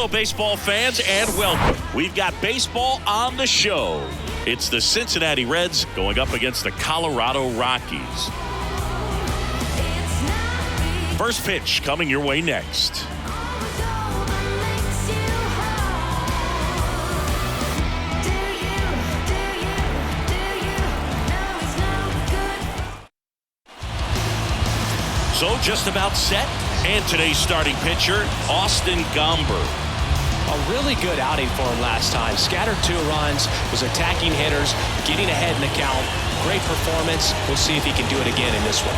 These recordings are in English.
Hello, baseball fans, and welcome. We've got baseball on the show. It's the Cincinnati Reds going up against the Colorado Rockies. First pitch coming your way next. So just about set, and today's starting pitcher, Austin Gomber. A really good outing for him last time. Scattered 2 runs, was attacking hitters, getting ahead in the count. Great performance. We'll see if he can do it again in this one.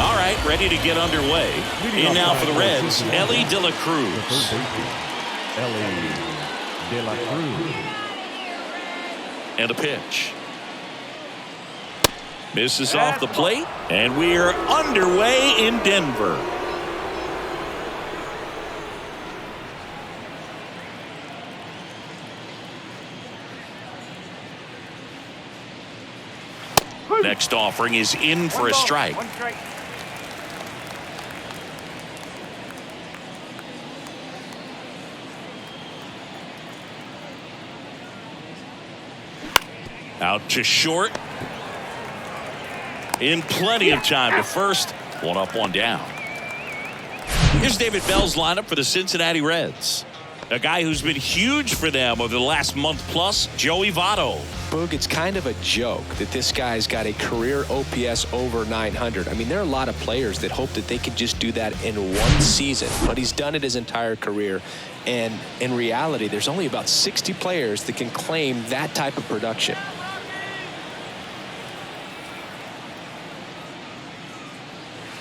All right, ready to get underway. In now for the Reds, Ellie De La Cruz. Ellie De La Cruz. And a pitch. Misses off the plate, and we are underway in Denver. Next offering is in for a strike. Out to short. In plenty of time to first. 1 up, 1 down. Here's David Bell's lineup for the Cincinnati Reds. A guy who's been huge for them over the last month plus, Joey Votto. Boog, it's kind of a joke that this guy's got a career OPS over 900. I mean, there are a lot of players that hope that they could just do that in one season, but he's done it his entire career. And in reality, there's only about 60 players that can claim that type of production.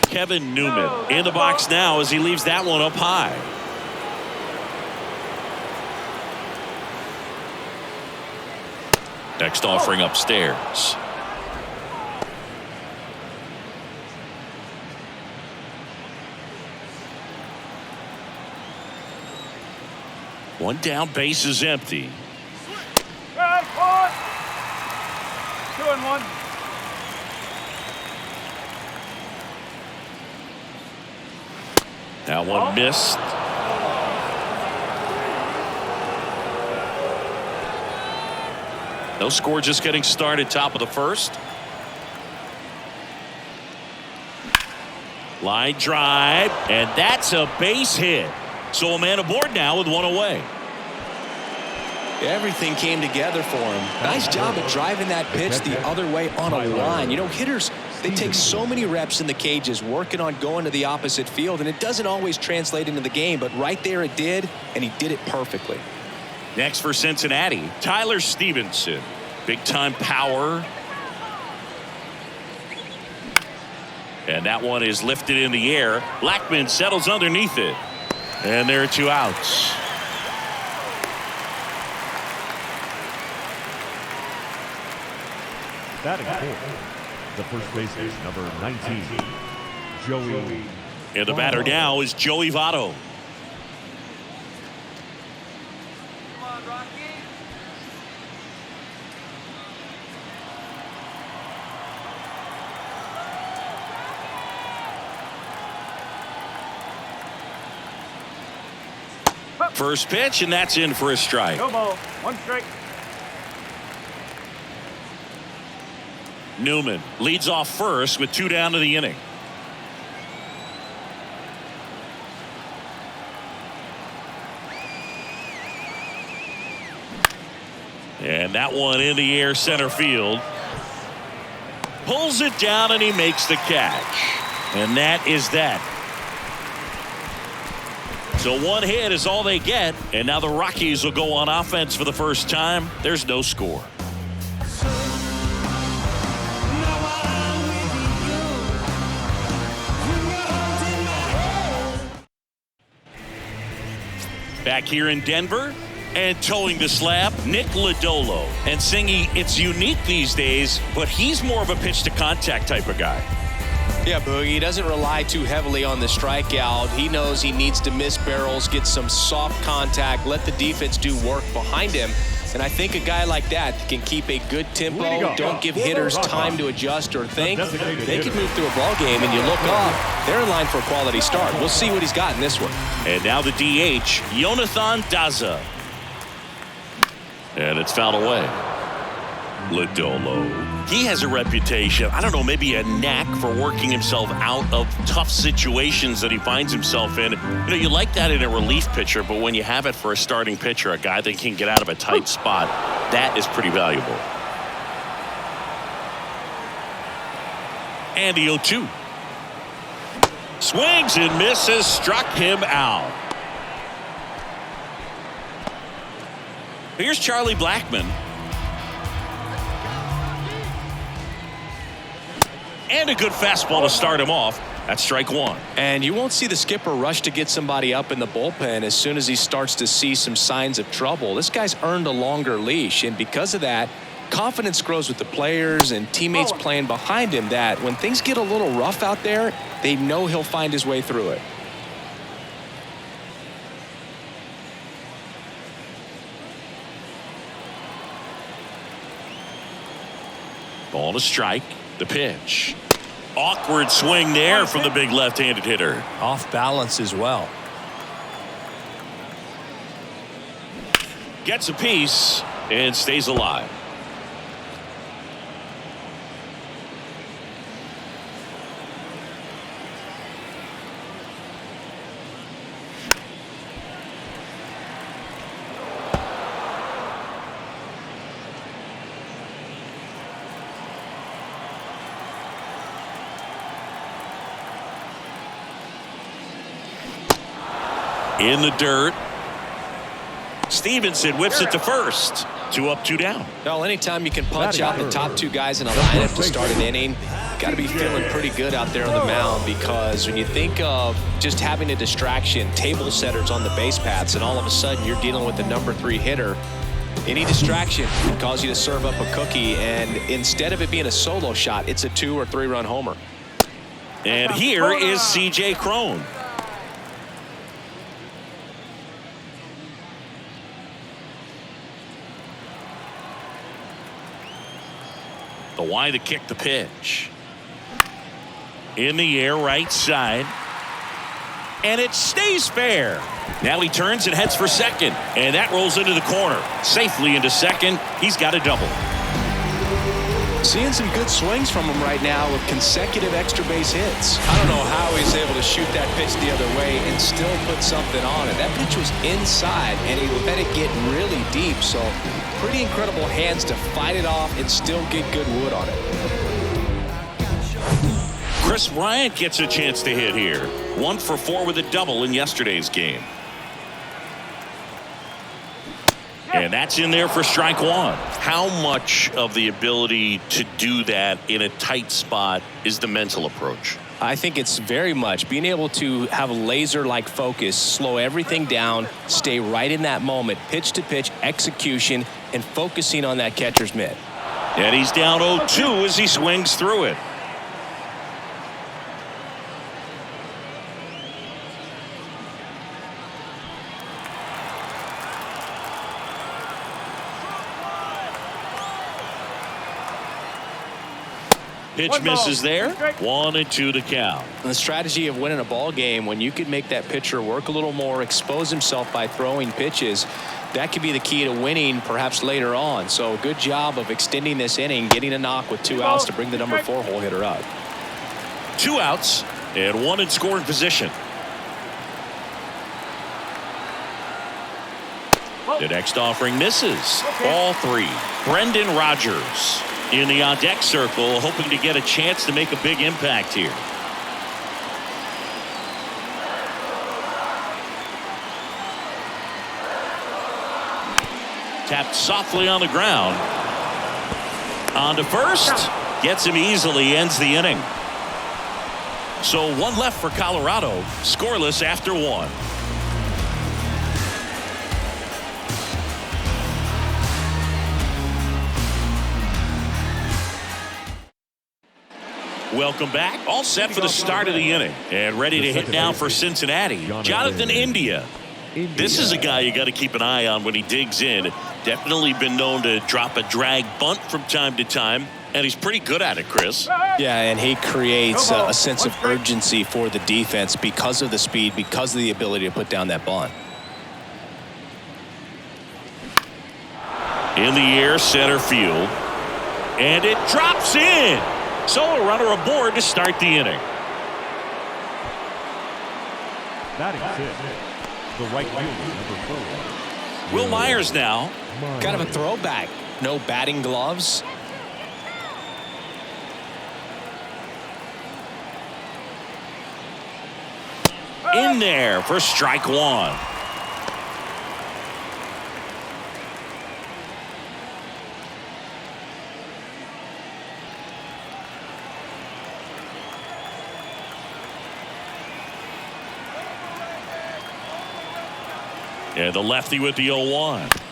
Kevin Newman in the box now as he leaves that one up high. Next offering upstairs. One down, base is empty. 2-1. That one missed. No score, just getting started, top of the first. Line drive, and that's a base hit. So a man aboard now with 1 away. Everything came together for him. Nice job at driving that pitch the other way on a line. You know, hitters, they take so many reps in the cages working on going to the opposite field, and it doesn't always translate into the game, but right there it did, and he did it perfectly. Next for Cincinnati, Tyler Stevenson. Big time power. And that one is lifted in the air. Blackman settles underneath it. And there are 2 outs. Batting fourth, the first baseman, number 19, Joey. And the batter now is Joey Votto. Come on, Rocky. First pitch, and that's in for a strike. No ball. 1 strike. Newman leads off first with 2 down to the inning. And that one in the air center field. Pulls it down and he makes the catch. And that is that. So 1 hit is all they get. And now the Rockies will go on offense for the first time. There's no score. Back here in Denver, and towing the slab, Nick Lodolo. And Singy, it's unique these days, but he's more of a pitch-to-contact type of guy. Yeah, Boogie, he doesn't rely too heavily on the strikeout. He knows he needs to miss barrels, get some soft contact, let the defense do work behind him. And I think a guy like that can keep a good tempo, don't give hitters time to adjust or think. They can move through a ball game, and you look up, they're in line for a quality start. We'll see what he's got in this one. And now the DH, Jonathan Daza. And it's fouled away. Lodolo. He has a reputation, I don't know, maybe a knack for working himself out of tough situations that he finds himself in. You know, you like that in a relief pitcher, but when you have it for a starting pitcher, a guy that can get out of a tight spot, that is pretty valuable. And the 0-2. Swings and misses, struck him out. Here's Charlie Blackmon. And a good fastball to start him off. That's strike one. And you won't see the skipper rush to get somebody up in the bullpen as soon as he starts to see some signs of trouble. This guy's earned a longer leash, and because of that, confidence grows with the players and teammates playing behind him, that when things get a little rough out there, they know he'll find his way through it. Ball to strike. The pitch. Awkward swing there from the big left-handed hitter. Off balance as well. Gets a piece and stays alive. In the dirt. Stevenson whips it to first. 2 up, 2 down. Well, anytime you can punch out the top two guys in a lineup to start an inning, got to be feeling pretty good out there on the mound, because when you think of just having a distraction, table setters on the base paths, and all of a sudden you're dealing with the number 3 hitter, any distraction can cause you to serve up a cookie, and instead of it being a solo shot, it's a 2 or 3 run homer. And here is C.J. Cron. The wide to kick the pitch. In the air, right side. And it stays fair. Now he turns and heads for second. And that rolls into the corner. Safely into second. He's got a double. Seeing some good swings from him right now with consecutive extra base hits. I don't know how he's able to shoot that pitch the other way and still put something on it. That pitch was inside, and he let it get really deep. So pretty incredible hands to fight it off and still get good wood on it. Chris Bryant gets a chance to hit here. 1 for 4 with a double in yesterday's game. And that's in there for strike one. How much of the ability to do that in a tight spot is the mental approach? I think it's very much being able to have a laser-like focus, slow everything down, stay right in that moment, pitch-to-pitch execution, and focusing on that catcher's mitt. And he's down 0-2 as he swings through it. Pitch misses there. 1-2 to count. And the strategy of winning a ball game, when you could make that pitcher work a little more, expose himself by throwing pitches, that could be the key to winning perhaps later on. So good job of extending this inning, getting a knock with 2 outs to bring the number 4 hole hitter up. 2 outs and 1 in scoring position. The next offering misses. Ball 3. Brendan Rodgers in the on-deck circle, hoping to get a chance to make a big impact here. Tapped softly on the ground. On to first. Gets him easily, ends the inning. So 1 left for Colorado, scoreless after 1. Welcome back. All set for the start of the inning. And ready to hit now for Cincinnati, Jonathan India. This is a guy you got to keep an eye on when he digs in. Definitely been known to drop a drag bunt from time to time, and he's pretty good at it, Chris. Yeah, and he creates a sense of urgency for the defense because of the speed, because of the ability to put down that bunt. In the air, center field, and it drops in. So a runner aboard to start the inning. Batting sixth, the right fielder, number 4. Will Myers now. Kind of a throwback. No batting gloves. In there for strike one. Yeah, the lefty with the 0-1.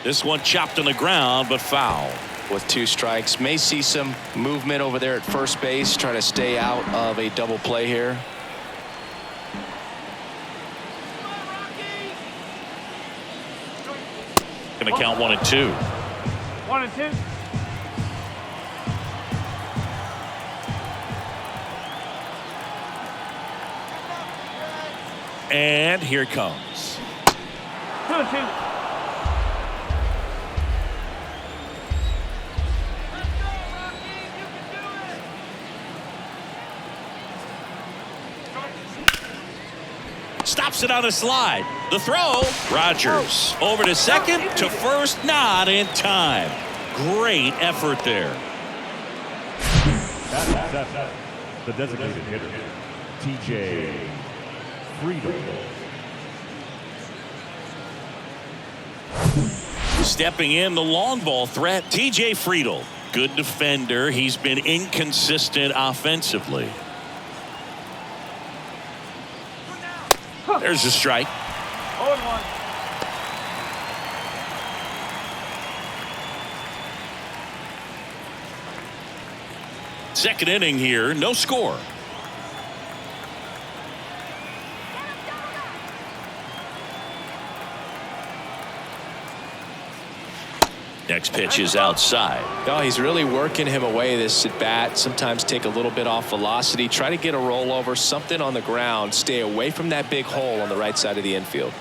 This one chopped on the ground, but foul. With 2 strikes, may see some movement over there at first base, trying to stay out of a double play here. Going to count 1 and 2. 1 and 2. And here it comes. 2 and 2. Stops it on a slide. The throw. Rogers over to second, to first, not in time. Great effort there. Batting seventh, the designated hitter, TJ Friedel. Stepping in, the long ball threat, TJ Friedel. Good defender. He's been inconsistent offensively. There's a strike. 0-1. Second inning here, no score. Next pitch is outside. Oh, he's really working him away this at bat. Sometimes take a little bit off velocity. Try to get a rollover, something on the ground. Stay away from that big hole on the right side of the infield.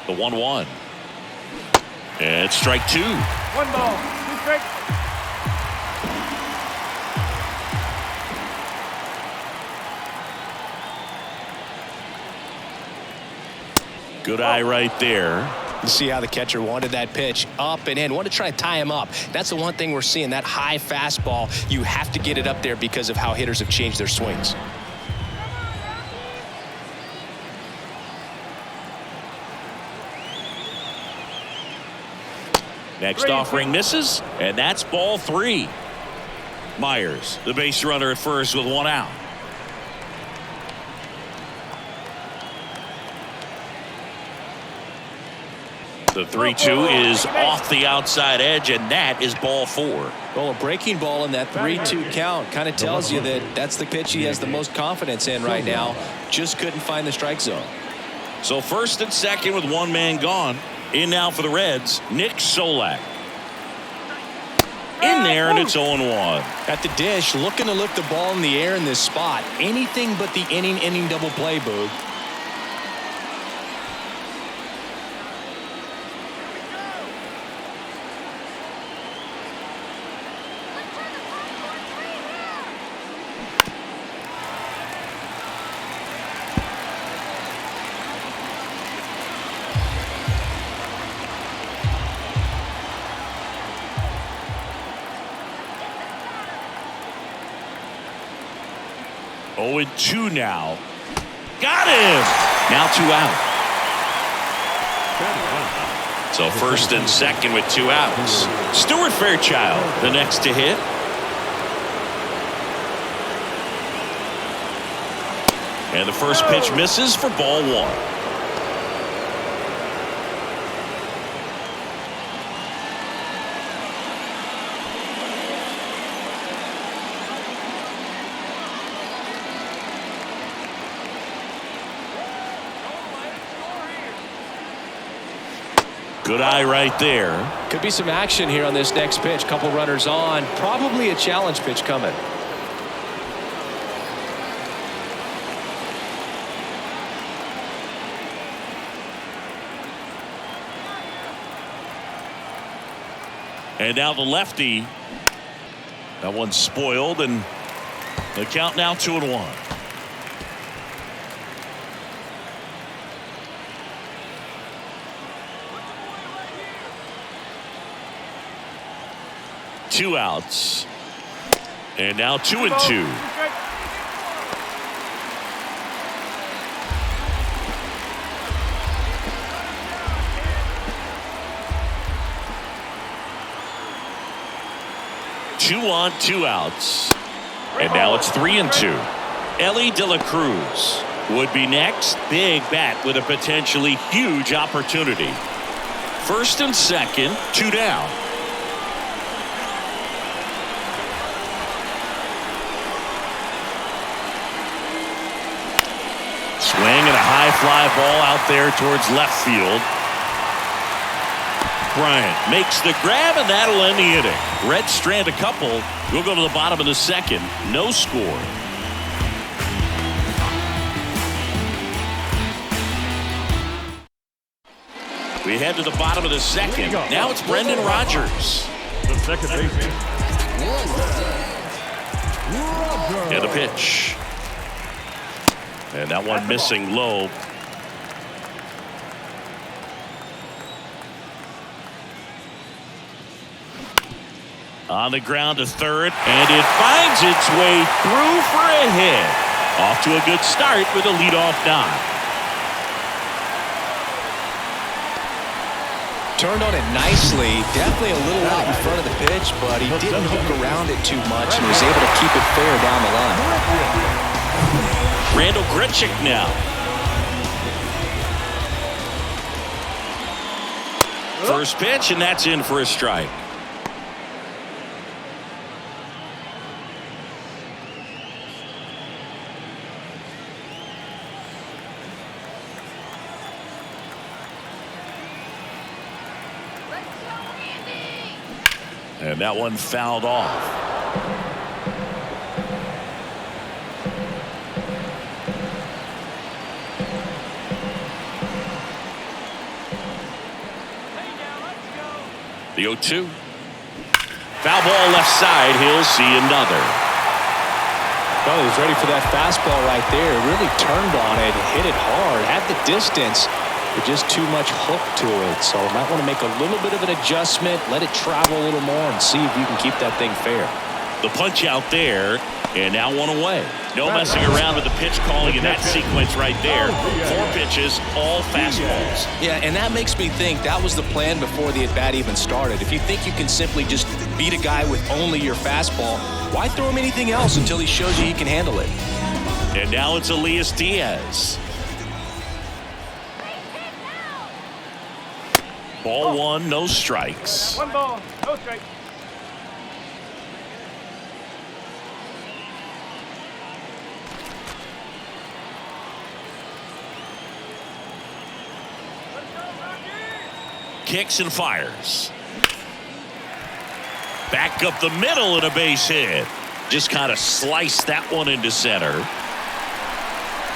The 1-1. And it's strike 2. 1 ball, 2 strikes. Good eye right there. You see how the catcher wanted that pitch up and in. Want to try to tie him up. That's the one thing we're seeing. That high fastball, you have to get it up there because of how hitters have changed their swings. Next offering misses, and that's ball 3. Myers, the base runner at first with 1 out. The 3-2 is off the outside edge, and that is ball 4. Well, a breaking ball in that 3-2 count kind of tells you that that's the pitch he has the most confidence in right now. Just couldn't find the strike zone. So first and second with 1 man gone. In now for the Reds, Nick Solak. In there, and it's 0-1. At the dish, looking to lift the ball in the air in this spot. Anything but the inning double play, Boog. Oh, 2 now. Got him. Now 2 out. So first and second with 2 outs. Stuart Fairchild, the next to hit. And the first pitch misses for ball 1. Good eye right there. Could be some action here on this next pitch. Couple runners on. Probably a challenge pitch coming. And now the lefty. That one's spoiled, and the count now 2-1. Two outs. And now 2-2. Two on, two outs. And now it's 3-2. Ellie De La Cruz would be next. Big bat with a potentially huge opportunity. First and second, 2 down. Swing and a high fly ball out there towards left field. Bryant makes the grab, and that'll end the inning. Red strand a couple. We'll go to the bottom of the second. No score. We head to the bottom of the second. Now it's Brendan Rodgers. The second baseman. And a pitch. And that one missing low. On the ground to third, and it finds its way through for a hit. Off to a good start with a leadoff knock. Turned on it nicely. Definitely a little out in front of the pitch, but he didn't hook around it too much and was able to keep it fair down the line. Randall Grichuk now. First pitch, and that's in for a strike. And that one fouled off. The 0-2. Foul ball left side. He'll see another. Well, he was ready for that fastball right there. Really turned on it, hit it hard, had the distance, but just too much hook to it. So might want to make a little bit of an adjustment, let it travel a little more, and see if you can keep that thing fair. The punch out there, and now one away. No messing around with the pitch calling in that sequence right there. 4 pitches, all fastballs. Yeah, and that makes me think that was the plan before the at-bat even started. If you think you can simply just beat a guy with only your fastball, why throw him anything else until he shows you he can handle it? And now it's Elias Diaz. Ball 1, no strikes. 1 ball, no strikes. Kicks and fires. Back up the middle and a base hit. Just kind of sliced that one into center.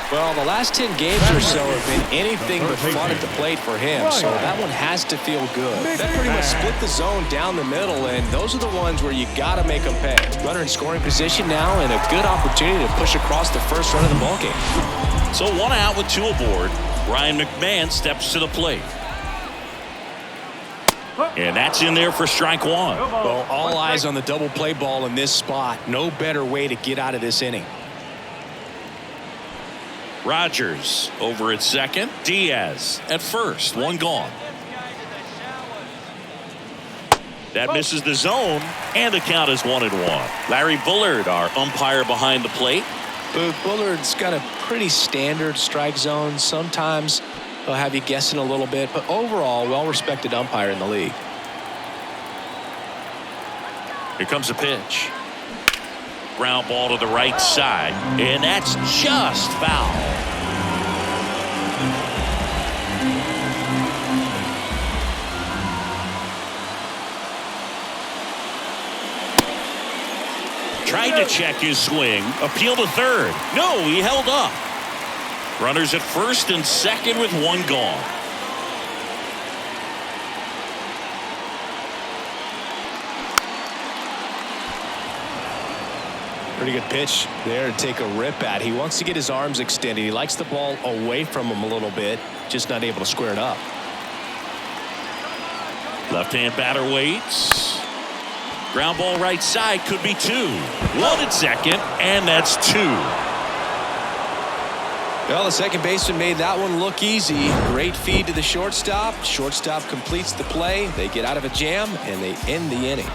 Well, the last 10 games or so have been anything but fun at the plate for him, so that one has to feel good. That pretty much split the zone down the middle, and those are the ones where you got to make them pay. Runner in scoring position now, and a good opportunity to push across the first run of the ballgame. So 1 out with 2 aboard. Ryan McMahon steps to the plate. And that's in there for strike 1. Well, all eyes on the double play ball in this spot. No better way to get out of this inning. Rodgers over at second. Diaz at first. 1 gone. That misses the zone, and the count is 1-1. Larry Bullard, our umpire behind the plate. Bullard's got a pretty standard strike zone. Sometimes he'll have you guessing a little bit, but overall, well-respected umpire in the league. Here comes a pitch. Ground ball to the right side, and that's just foul. Tried to check his swing. Appeal to third. No, he held up. Runners at first and second with one gone. Pretty good pitch there to take a rip at. He wants to get his arms extended. He likes the ball away from him a little bit, just not able to square it up. Left-hand batter waits. Ground ball right side, could be two. One at second, and that's two. Well, the second baseman made that one look easy. Great feed to the shortstop. Shortstop completes the play. They get out of a jam, and they end the inning.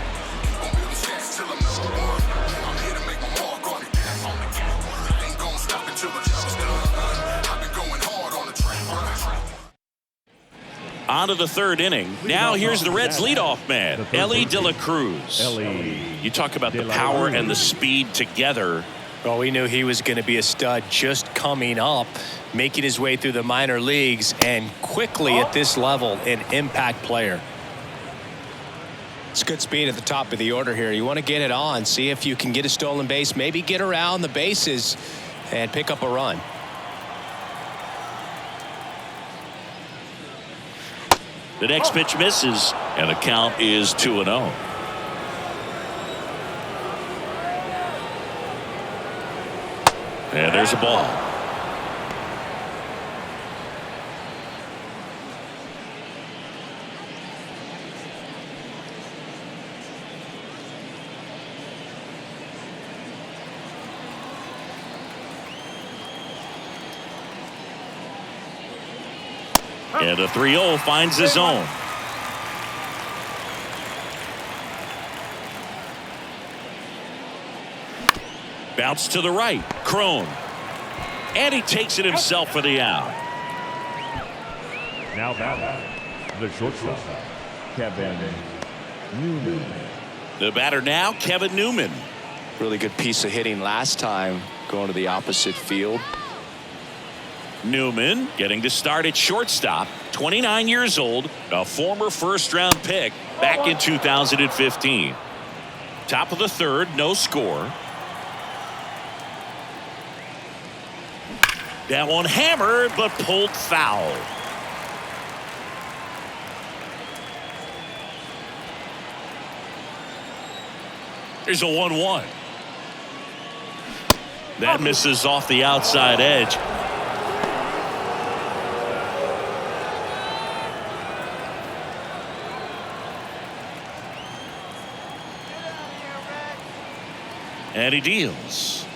On to the third inning. Now here's the Reds' leadoff man, Ellie De La Cruz. You talk about the power and the speed together. Well, we knew he was going to be a stud just coming up, making his way through the minor leagues, and quickly at this level, an impact player. It's good speed at the top of the order here. You want to get it on, see if you can get a stolen base, maybe get around the bases and pick up a run. The next pitch misses, and the count is 2-0. And there's a ball. And the 3-0 finds the zone. Bounce to the right. Crone. And he takes it himself for the out. Now batting, the shortstop, Kevin Newman. The batter now, Kevin Newman. Really good piece of hitting last time, going to the opposite field. Newman getting to start at shortstop, 29 years old, a former first-round pick back in 2015. Top of the third, no score. That one hammered, but pulled foul. There's a 1-1. That misses off the outside edge. And he deals.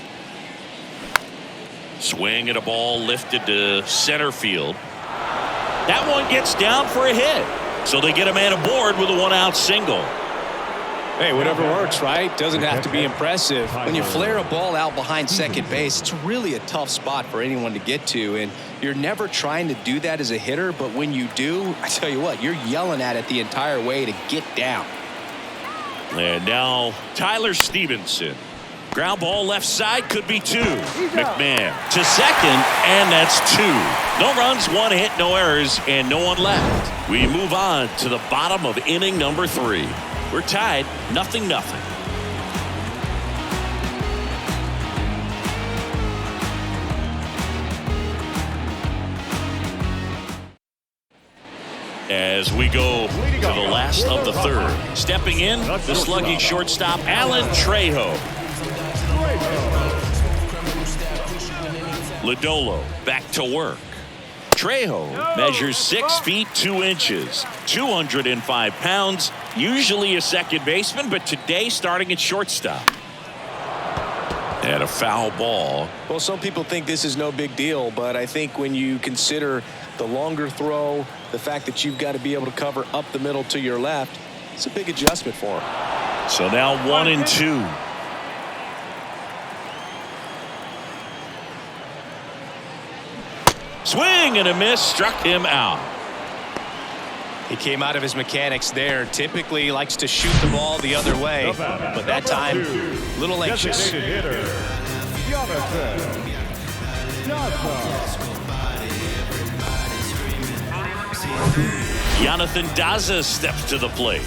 Swing at a ball lifted to center field. That one gets down for a hit. So they get a man aboard with a one-out single. Hey, whatever works, right? Doesn't have to be impressive. When you flare a ball out behind second base, it's really a tough spot for anyone to get to. And you're never trying to do that as a hitter. But when you do, I tell you what, you're yelling at it the entire way to get down. And now Tyler Stevenson. Ground ball left side, could be two. McMahon to second, and that's two. No runs, one hit, no errors, and no one left. We move on to the bottom of inning number 3. We're tied, 0-0. As we go to the last of the third. Stepping in, the slugging shortstop, Alan Trejo. Lodolo back to work. Trejo measures 6 feet 2 inches, 205 pounds, usually a second baseman, but today starting at shortstop. And a foul ball. Well, some people think this is no big deal, but I think when you consider the longer throw, the fact that you've got to be able to cover up the middle to your left, it's a big adjustment for him. So now 1-2. Swing and a miss, struck him out. He came out of his mechanics there. Typically he likes to shoot the ball the other way, but that time a little anxious. Jonathan Daza steps to the plate.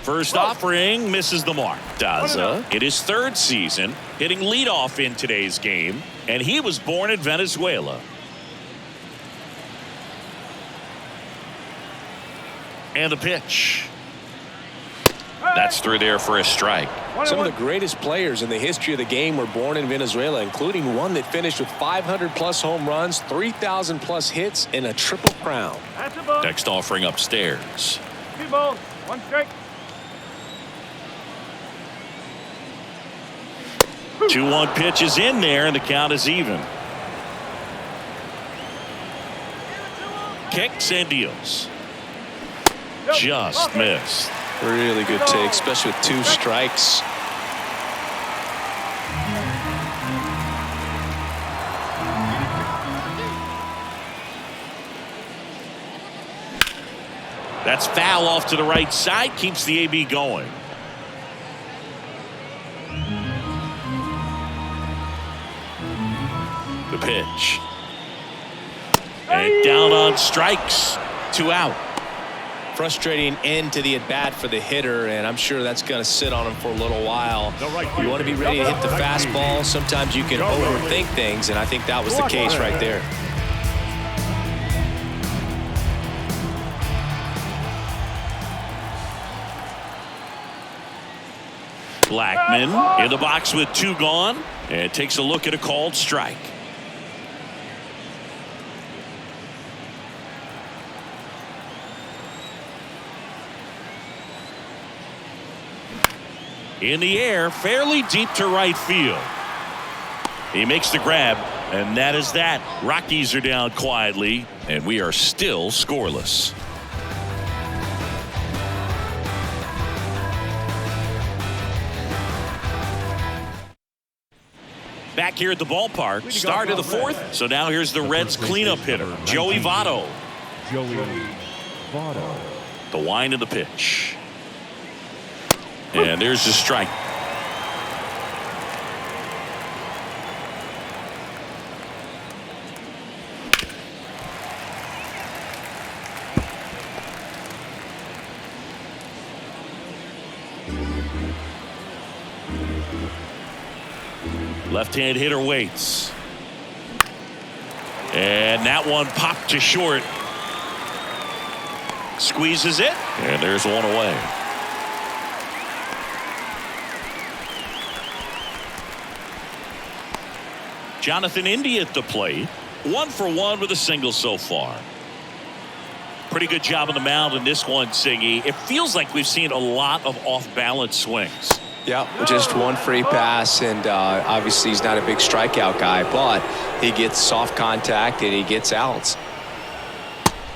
First offering misses the mark. Daza in his third season hitting leadoff in today's game, and he was born in Venezuela. And the pitch. That's through there for a strike. Some of the greatest players in the history of the game were born in Venezuela, including one that finished with 500+ home runs, 3,000+ hits, and a triple crown. Next offering upstairs. 2 balls, 1 strike. 2-1 pitch is in there, and the count is even. Kicks and deals. Just missed. Really good take, especially with 2 strikes. That's foul off to the right side, keeps the AB going. The pitch. And down on strikes. 2 out. Frustrating end to the at-bat for the hitter, and I'm sure that's going to sit on him for a little while. You want to be ready to hit the fastball. Sometimes you can overthink things, and I think that was the case right there. Blackman in the box with 2 gone, and takes a look at a called strike. In the air, fairly deep to right field. He makes the grab, and that is that. Rockies are down quietly, and we are still scoreless. Back here at the ballpark, start of the 4th. So now here's the Reds cleanup hitter, Joey Votto. The wind of the pitch. And there's the strike. Left-hand hitter waits. And that one popped to short. Squeezes it. And there's one away. Jonathan India at the plate. 1 for 1 with a single so far. Pretty good job on the mound in this one, Singy. It feels like we've seen a lot of off-balance swings. Yeah, just 1 free pass, and obviously he's not a big strikeout guy, but he gets soft contact and he gets outs.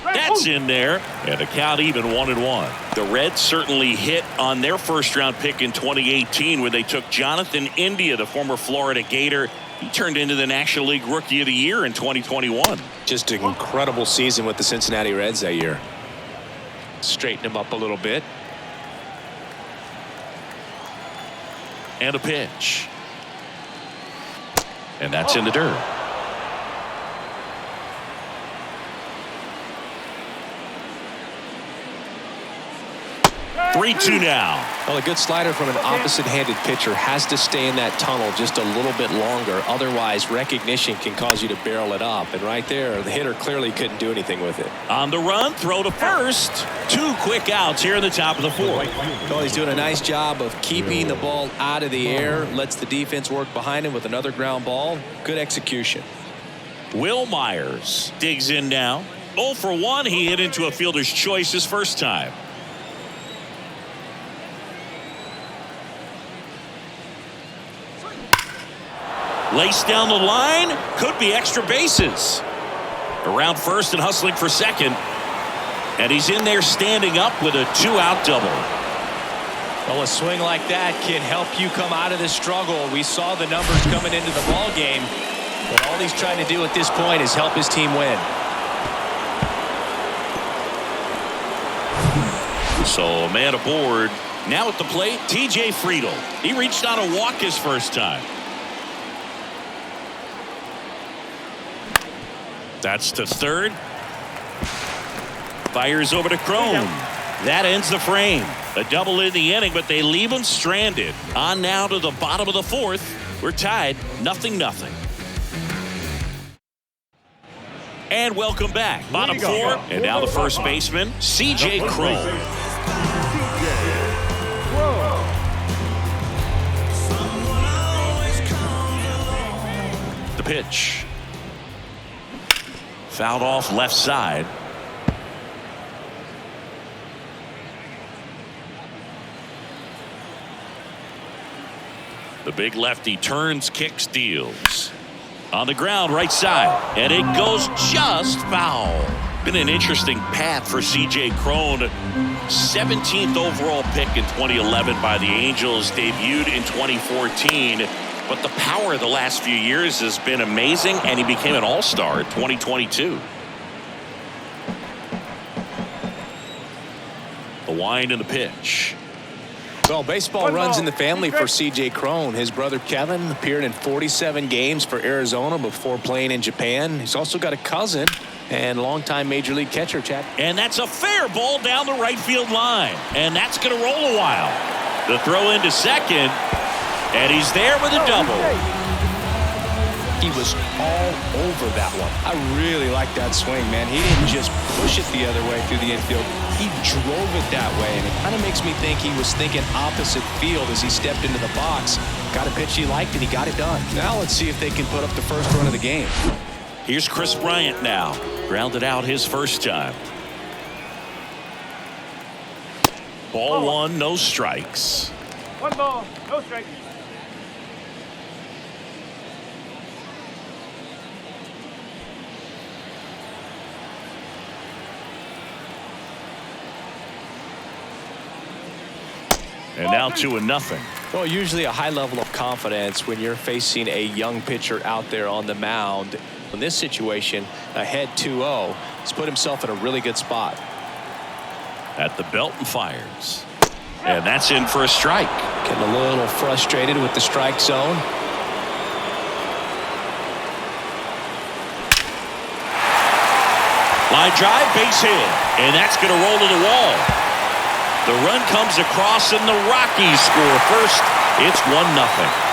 That's in there, and the count even 1-1. The Reds certainly hit on their first-round pick in 2018 when they took Jonathan India, the former Florida Gator. He turned into the National League Rookie of the Year in 2021. Just an incredible season with the Cincinnati Reds that year. Straighten him up a little bit. And a pitch. And that's in the dirt. 3-2 now. Well, a good slider from an opposite-handed pitcher has to stay in that tunnel just a little bit longer. Otherwise, recognition can cause you to barrel it up. And right there, the hitter clearly couldn't do anything with it. On the run, throw to first. 2 quick outs here in the top of the 4th. Well, he's doing a nice job of keeping the ball out of the air. Lets the defense work behind him with another ground ball. Good execution. Will Myers digs in now. 0 for 1. He hit into a fielder's choice his first time. Laced down the line, could be extra bases. Around first and hustling for second. And he's in there standing up with a 2-out double. Well, a swing like that can help you come out of the struggle. We saw the numbers coming into the ball game, but all he's trying to do at this point is help his team win. So a man aboard. Now at the plate, TJ Friedl. He reached on a walk his first time. That's to third. Fires over to Crone. That ends the frame. A double in the inning, but they leave him stranded. On now to the bottom of the fourth. We're tied 0-0. And welcome back. Bottom four. And now the first baseman, C.J. Cron. The pitch. Fouled off left side. The big lefty turns, kicks, deals. On the ground, right side. And it goes just foul. Been an interesting path for C.J. Cron. 17th overall pick in 2011 by the Angels. Debuted in 2014. But the power of the last few years has been amazing, and he became an all-star in 2022. The wind and the pitch. Well, baseball runs in the family for C.J. Cron. His brother Kevin appeared in 47 games for Arizona before playing in Japan. He's also got a cousin and longtime Major League catcher, Chad. And that's a fair ball down the right field line. And that's going to roll a while. The throw into second. And he's there with a double. He was all over that one. I really like that swing, man. He didn't just push it the other way through the infield. He drove it that way, and it kind of makes me think he was thinking opposite field as he stepped into the box. Got a pitch he liked, and he got it done. Now let's see if they can put up the first run of the game. Here's Chris Bryant now. Grounded out his first time. Ball one, no strikes. 1 ball, no strikes. And now 2-0. Well, usually a high level of confidence when you're facing a young pitcher out there on the mound. In this situation, ahead 2-0, he's put himself in a really good spot. At the belt and fires. And that's in for a strike. Getting a little frustrated with the strike zone. Line drive, base hit. And that's going to roll to the wall. The run comes across and the Rockies score first. It's 1-0.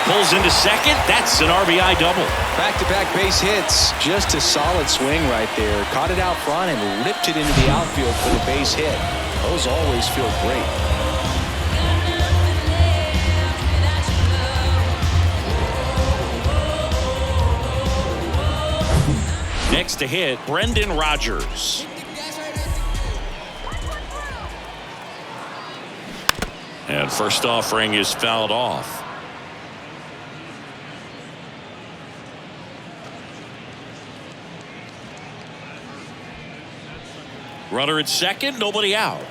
Pulls into second. That's an RBI double. Back-to-back base hits. Just a solid swing right there. Caught it out front and ripped it into the outfield for the base hit. Those always feel great. Next to hit, Brendan Rodgers. And first offering is fouled off. Runner at second, nobody out.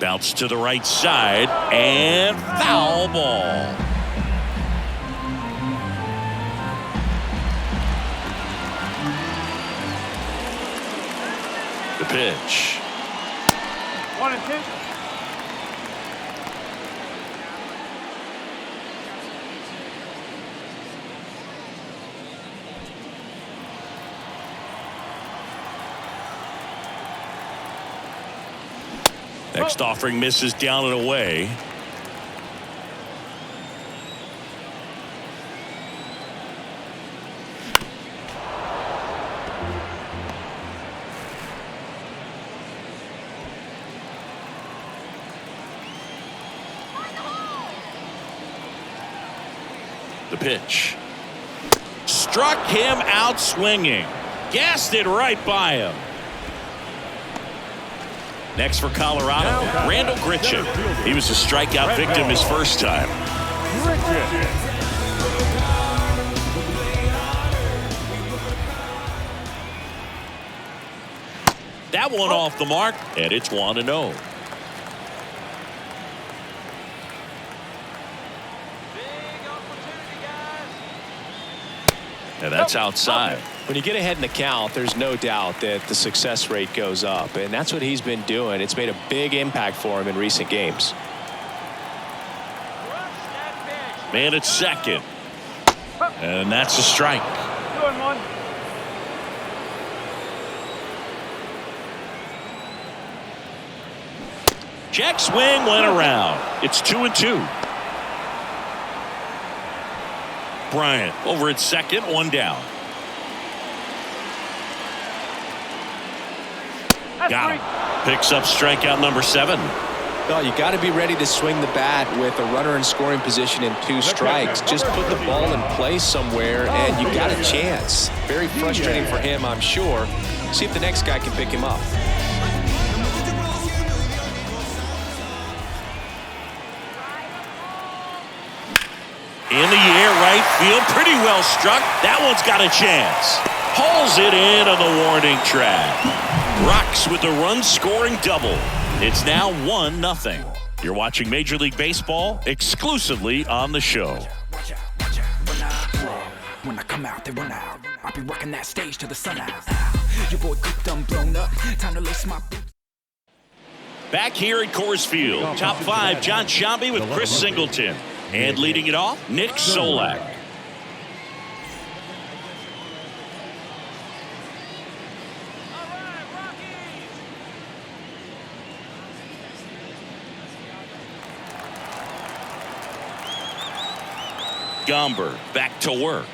Bounce to the right side and foul ball. The pitch. 1-2. Next offering misses down and away. The pitch. Struck him out swinging. Gassed it right by him. Next for Colorado, Randall Grichuk. He was a strikeout victim his first time. That one off the mark, and it's 1-0. And that's outside. When you get ahead in the count, there's no doubt that the success rate goes up, and that's what he's been doing. It's made a big impact for him in recent games. Man at second. And that's a strike. 2-1. Check swing went around. It's 2-2. Bryant over at second, one down. Got him. Picks up strikeout number 7. Well, you got to be ready to swing the bat with a runner in scoring position and 2 strikes. Just put the ball in place somewhere and you got a chance. Very frustrating for him, I'm sure. See if the next guy can pick him up. In the air, right field, pretty well struck. That one's got a chance. Hauls it in on the warning track. Rocks with the run-scoring double. It's now 1-0. You're watching Major League Baseball exclusively on the show. When I come out, they run out. I'll be rocking that stage to the sun out. Your boy cooked, I'm blown up. Time to lace my boots. Back here at Coors Field, top 5, John Shambi with Chris Singleton. And leading it off, Nick Solak. Gomber back to work.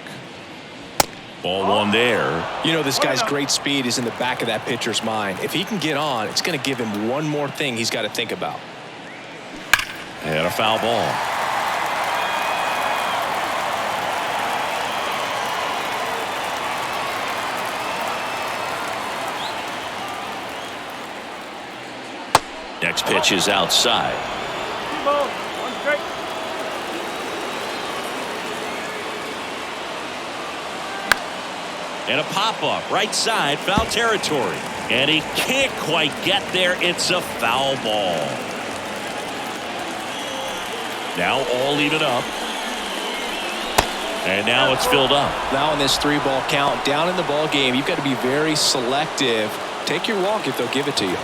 Ball one there. You know, this guy's great speed is in the back of that pitcher's mind. If he can get on, it's going to give him one more thing he's got to think about. And a foul ball. Next pitch is outside. Ball, 1 strike. And a pop-up right side, foul territory. And he can't quite get there. It's a foul ball. Now all even up. And now it's filled up. Now in this 3-ball count, down in the ball game, you've got to be very selective. Take your walk if they'll give it to you.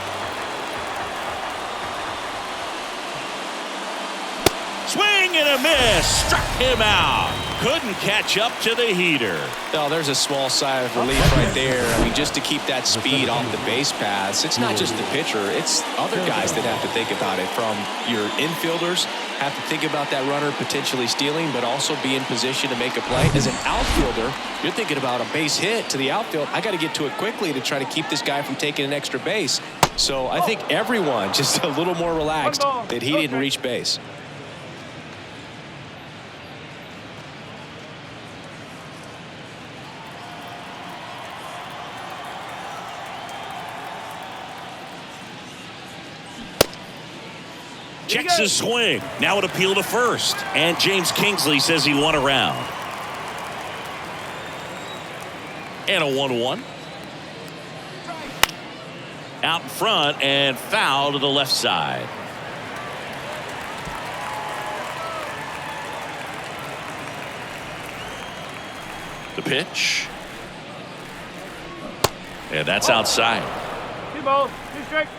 Swing and a miss. Struck him out. Couldn't catch up to the heater. Oh, there's a small sigh of relief right there. I mean, just to keep that speed off the base paths. It's not just the pitcher. It's other guys that have to think about it. From your infielders, have to think about that runner potentially stealing, but also be in position to make a play. As an outfielder, you're thinking about a base hit to the outfield. I got to get to it quickly to try to keep this guy from taking an extra base. So I think everyone just a little more relaxed that he didn't reach base. Checks his swing. Now an appeal to first. And James Kingsley says he won around. And a 1-1. Out in front and foul to the left side. The pitch. And that's outside. 2 balls, 2 strikes.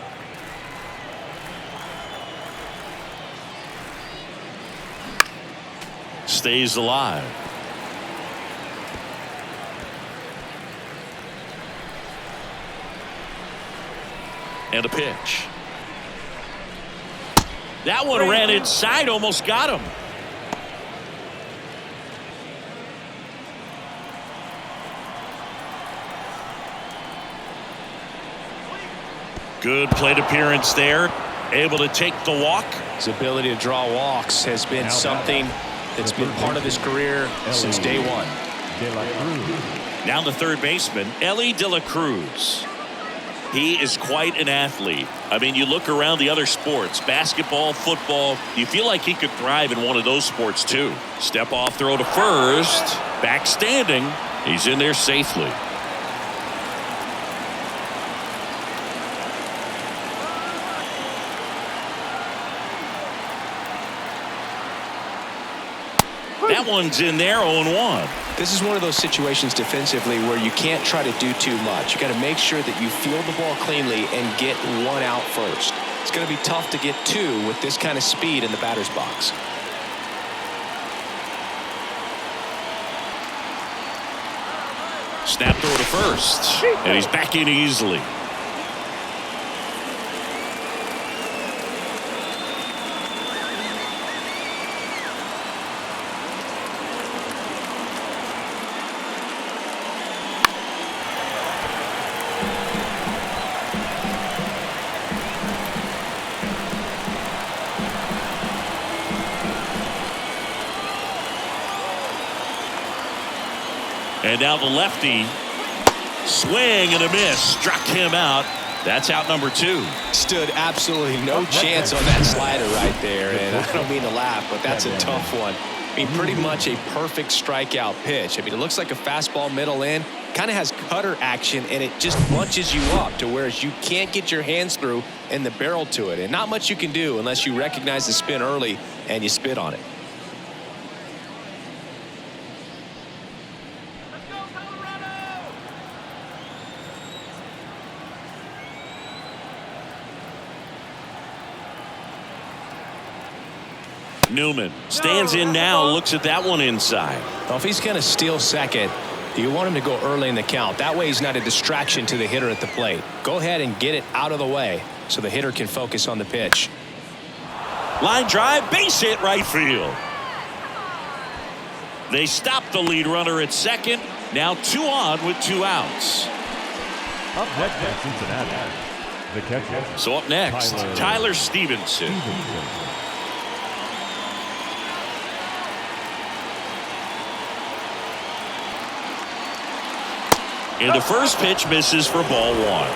Stays alive. And a pitch. That one ran inside, almost got him. Good plate appearance there. Able to take the walk. His ability to draw walks has been something that's been part of his career since day one. Now the third baseman, Ellie De La Cruz. He is quite an athlete. I mean, you look around the other sports, basketball, football, you feel like he could thrive in one of those sports too. Step off throw to first, back standing. He's in there safely. That one's in there, 0-1. This is one of those situations defensively where you can't try to do too much. You got to make sure that you field the ball cleanly and get one out first. It's going to be tough to get 2 with this kind of speed in the batter's box. Snap throw to first, and he's back in easily. And now the lefty. Swing and a miss. Struck him out. That's out number 2. Stood absolutely no chance on that slider right there. And I don't mean to laugh, but that's a tough one. I mean, pretty much a perfect strikeout pitch. I mean, it looks like a fastball middle in. Kind of has cutter action, and it just bunches you up to whereas you can't get your hands through and the barrel to it. And not much you can do unless you recognize the spin early and you spit on it. Newman stands in now, looks at that one inside. Well, if he's going to steal second, you want him to go early in the count. That way he's not a distraction to the hitter at the plate. Go ahead and get it out of the way so the hitter can focus on the pitch. Line drive, base hit right field. They stop the lead runner at second. Now 2 on with 2 outs. Up next at Cincinnati, the catcher. So up next, Tyler Stevenson. And the first pitch misses for ball 1.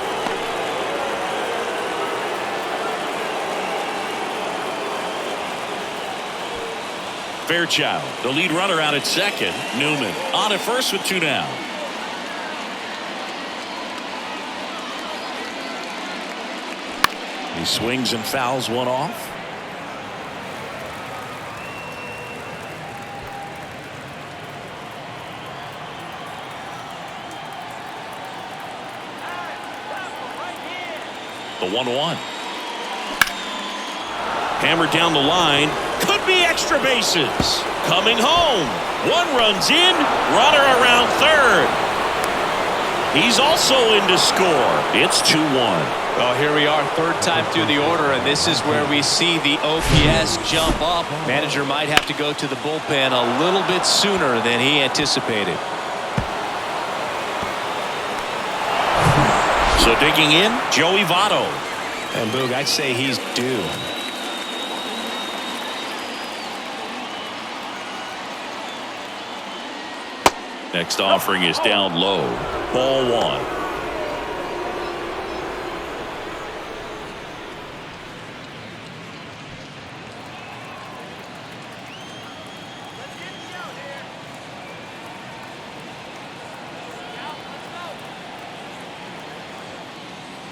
Fairchild, the lead runner out at second. Newman on at first with 2 down. He swings and fouls one off. The 1-1. Hammered down the line. Could be extra bases. Coming home. 1 runs in. Runner around third. He's also in to score. It's 2-1. Well, here we are, third time through the order, and this is where we see the OPS jump up. Manager might have to go to the bullpen a little bit sooner than he anticipated. So digging in, Joey Votto. And Boog, I'd say he's due. Next offering is down low. Ball 1.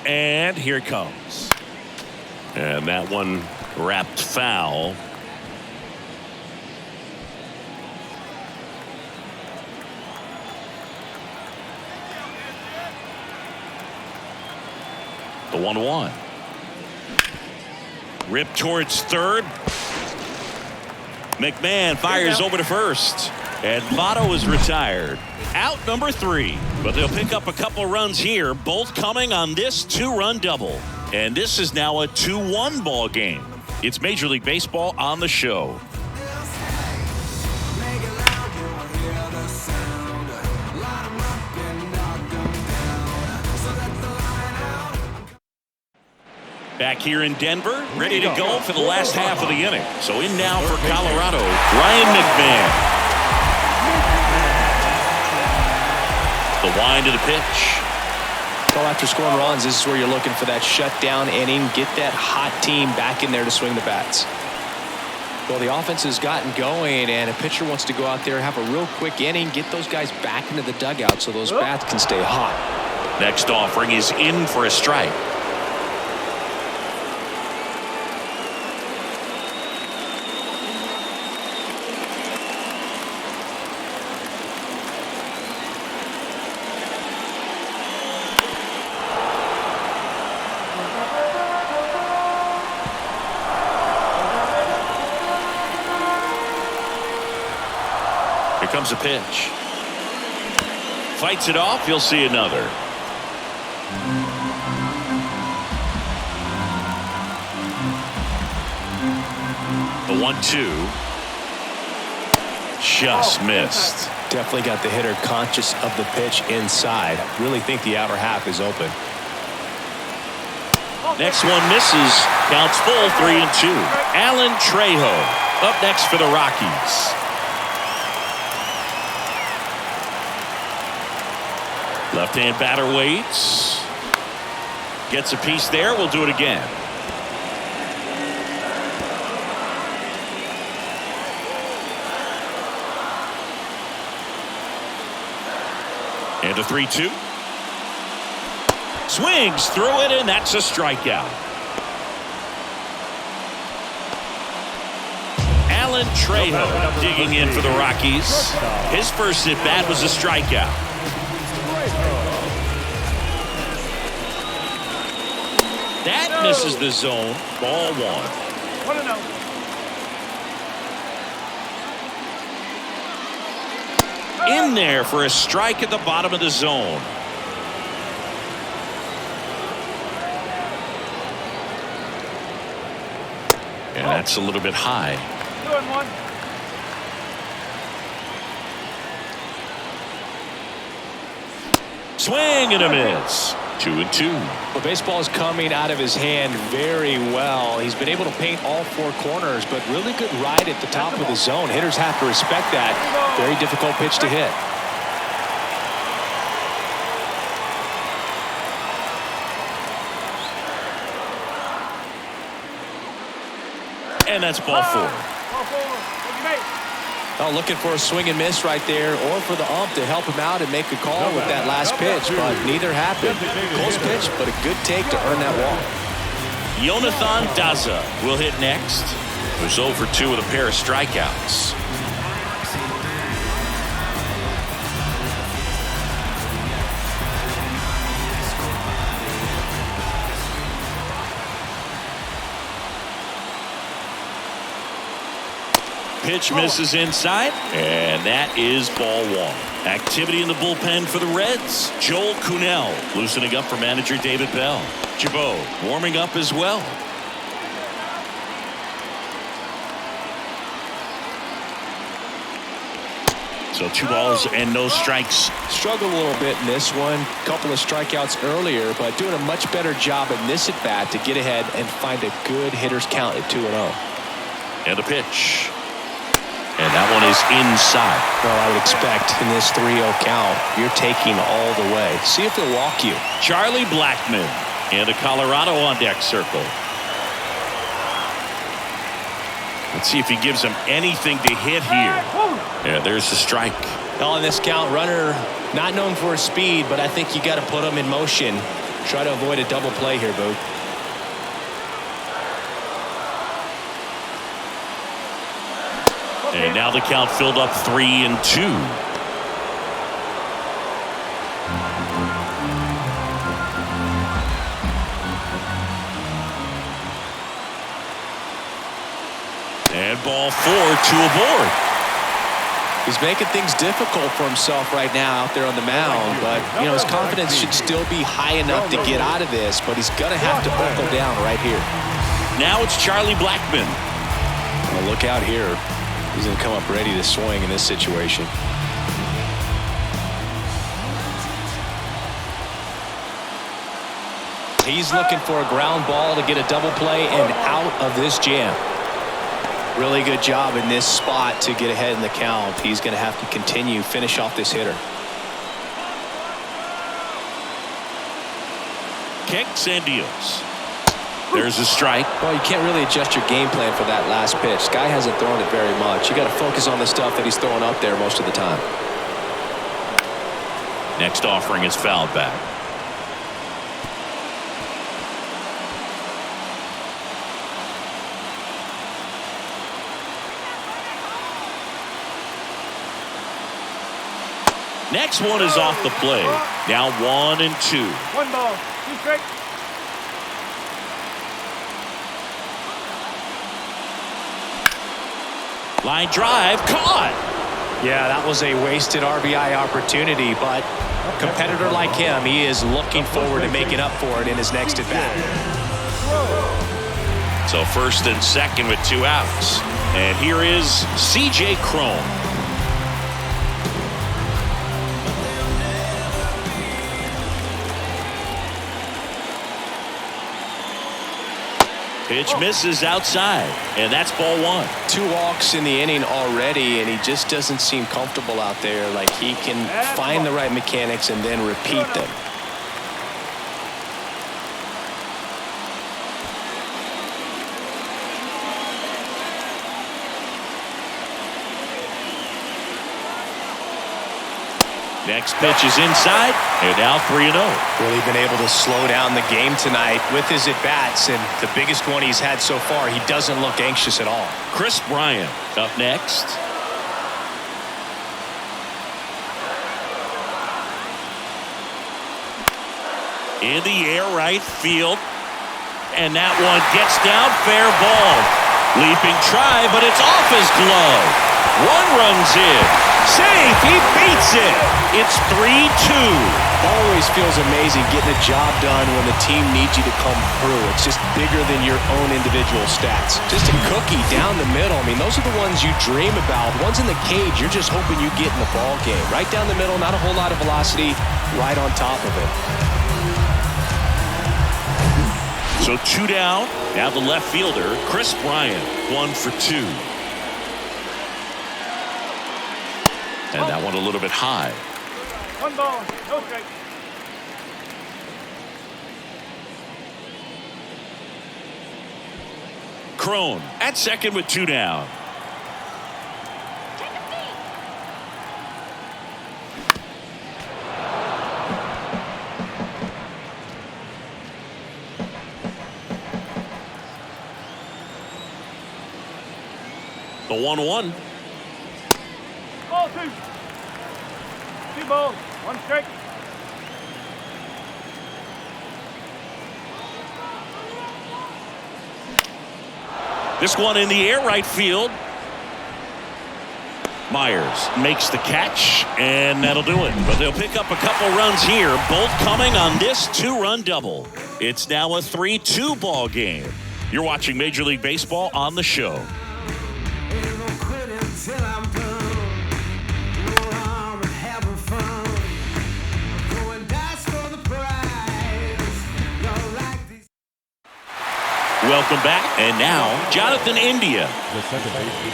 And here it comes. And that one wrapped foul. The 1-1. Ripped towards third. McMahon fires over to first. And Votto is retired. Out number 3. But they'll pick up a couple runs here, both coming on this 2-run double. And this is now a 2-1 ball game. It's Major League Baseball on the show. Back here in Denver, ready to go for the last half of the inning. So in now for Colorado, Ryan McMahon. The wind of the pitch. Well, after scoring runs, this is where you're looking for that shutdown inning. Get that hot team back in there to swing the bats. Well, the offense has gotten going, and a pitcher wants to go out there, have a real quick inning, get those guys back into the dugout so those bats can stay hot. Next offering is in for a strike. Comes a pitch. Fights it off. You'll see another. The 1-2. Just missed. Definitely got the hitter conscious of the pitch inside. Really think the outer half is open. Next one misses. Counts full 3-2. Alan Trejo up next for the Rockies. Left-hand batter waits. Gets a piece there. We'll do it again. And a 3-2. Swings through it, and that's a strikeout. Alan Trejo digging in for the Rockies. His first at-bat was a strikeout. That misses the zone. Ball 1. In there for a strike at the bottom of the zone. And that's a little bit high. 2-1. Swing and a miss. 2-2. Well, baseball is coming out of his hand very well. He's been able to paint all 4 corners, but really good ride at the top of the zone. Hitters have to respect that. Very difficult pitch to hit. And that's ball 4. Oh, looking for a swing and miss right there, or for the ump to help him out and make a call with that last pitch, but neither happened. Close pitch, but a good take to earn that walk. Jonathan Daza will hit next. He was 0 for 2 with a pair of strikeouts. Pitch misses inside, and that is ball 1. Activity in the bullpen for the Reds. Joel Kuhnel loosening up for manager David Bell. Jabot warming up as well. So 2 balls and no strikes. Struggled a little bit in this one. Couple of strikeouts earlier, but doing a much better job in this at bat to get ahead and find a good hitter's count at 2-0. And a pitch. And that one is inside. Well, I would expect in this 3-0 count, you're taking all the way. See if he'll walk you. Charlie Blackmon and a Colorado on deck circle. Let's see if he gives him anything to hit here. Yeah, there's the strike. Well, in this count, runner not known for his speed, but I think you got to put him in motion. Try to avoid a double play here, Boo. And now the count filled up 3-2. And ball 4, 2 aboard. He's making things difficult for himself right now out there on the mound, but you know his confidence should still be high enough to get out of this, but he's gonna have to buckle down right here. Now it's Charlie Blackmon. Well, look out here. He's going to come up ready to swing in this situation. He's looking for a ground ball to get a double play and out of this jam. Really good job in this spot to get ahead in the count. He's going to have to continue, finish off this hitter. Kicks and deals. There's a strike. Well, you can't really adjust your game plan for that last pitch. Guy hasn't thrown it very much. You got to focus on the stuff that he's throwing up there most of the time. Next offering is fouled back. Next one is off the play. Now 1-2. 1 ball, 2 strikes. Line drive caught. Yeah, that was a wasted RBI opportunity, but a competitor like him, he is looking forward to making up for it in his next at bat. So 1st and 2nd with 2 outs. And here is C.J. Cron. Pitch misses outside, and that's ball one. 2 walks in the inning already, and he just doesn't seem comfortable out there. Like he can find the right mechanics and then repeat them. Next pitch is inside, and now 3-0. Really been able to slow down the game tonight with his at-bats, and the biggest one he's had so far, he doesn't look anxious at all. Chris Bryant up next. In the air, right field. And that one gets down, fair ball. Leaping try, but it's off his glove. One runs in. Safe, he beats it. It's 3-2. Always feels amazing getting a job done when the team needs you to come through. It's just bigger than your own individual stats. Just a cookie down the middle. I mean, those are the ones you dream about. Ones in the cage, you're just hoping you get in the ball game. Right down the middle, not a whole lot of velocity, right on top of it. So 2 down. Now the left fielder, Chris Bryant, 1 for 2. And that one a little bit high. 1 ball, no strike. Crone at second with 2 down. The 1-1. Ball 2. 2 balls, 1 strike. This one in the air, right field. Myers makes the catch, and that'll do it. But they'll pick up a couple runs here, both coming on this 2-run double. It's now a 3-2 ball game. You're watching Major League Baseball on the show. Welcome back. And now, Jonathan India. The second baseman,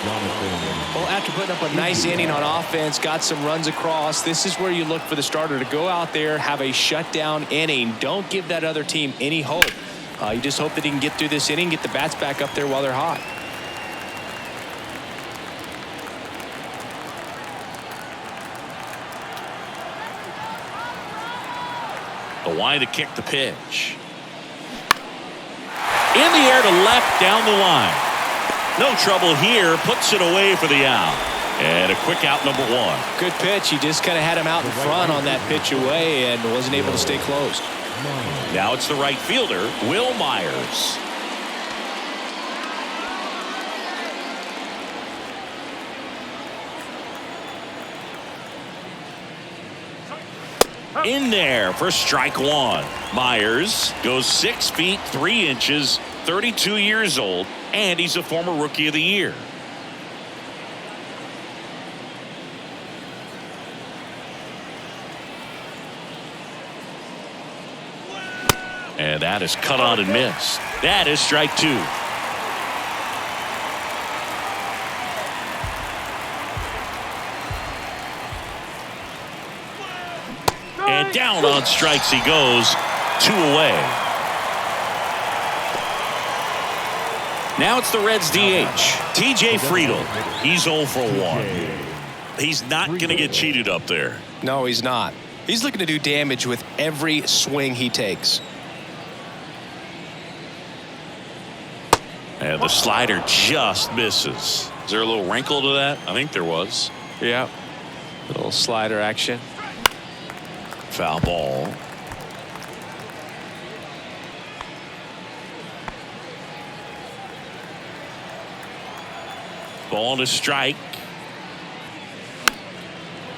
Jonathan. Well, after putting up a nice inning on offense, got some runs across, this is where you look for the starter to go out there, have a shutdown inning. Don't give that other team any hope. You just hope that he can get through this inning, get the bats back up there while they're hot. The wide to kick the pitch. In the air to left down the line. No trouble here. Puts it away for the out. And a quick out, number 1. Good pitch. He just kind of had him out in front on that pitch away and wasn't able to stay closed. Now it's the right fielder, Will Myers. In there for strike 1. Myers goes 6 feet 3 inches, 32 years old, and he's a former Rookie of the Year. And that is cut on and missed. That is strike 2. And down on strikes he goes. 2 away. Now it's the Reds DH, TJ Friedl. He's 0 for 1. He's not going to get cheated up there. No, he's not. He's looking to do damage with every swing he takes. And the slider just misses. Is there a little wrinkle to that? I think there was. Yeah. Little slider action. Foul ball. Ball to strike.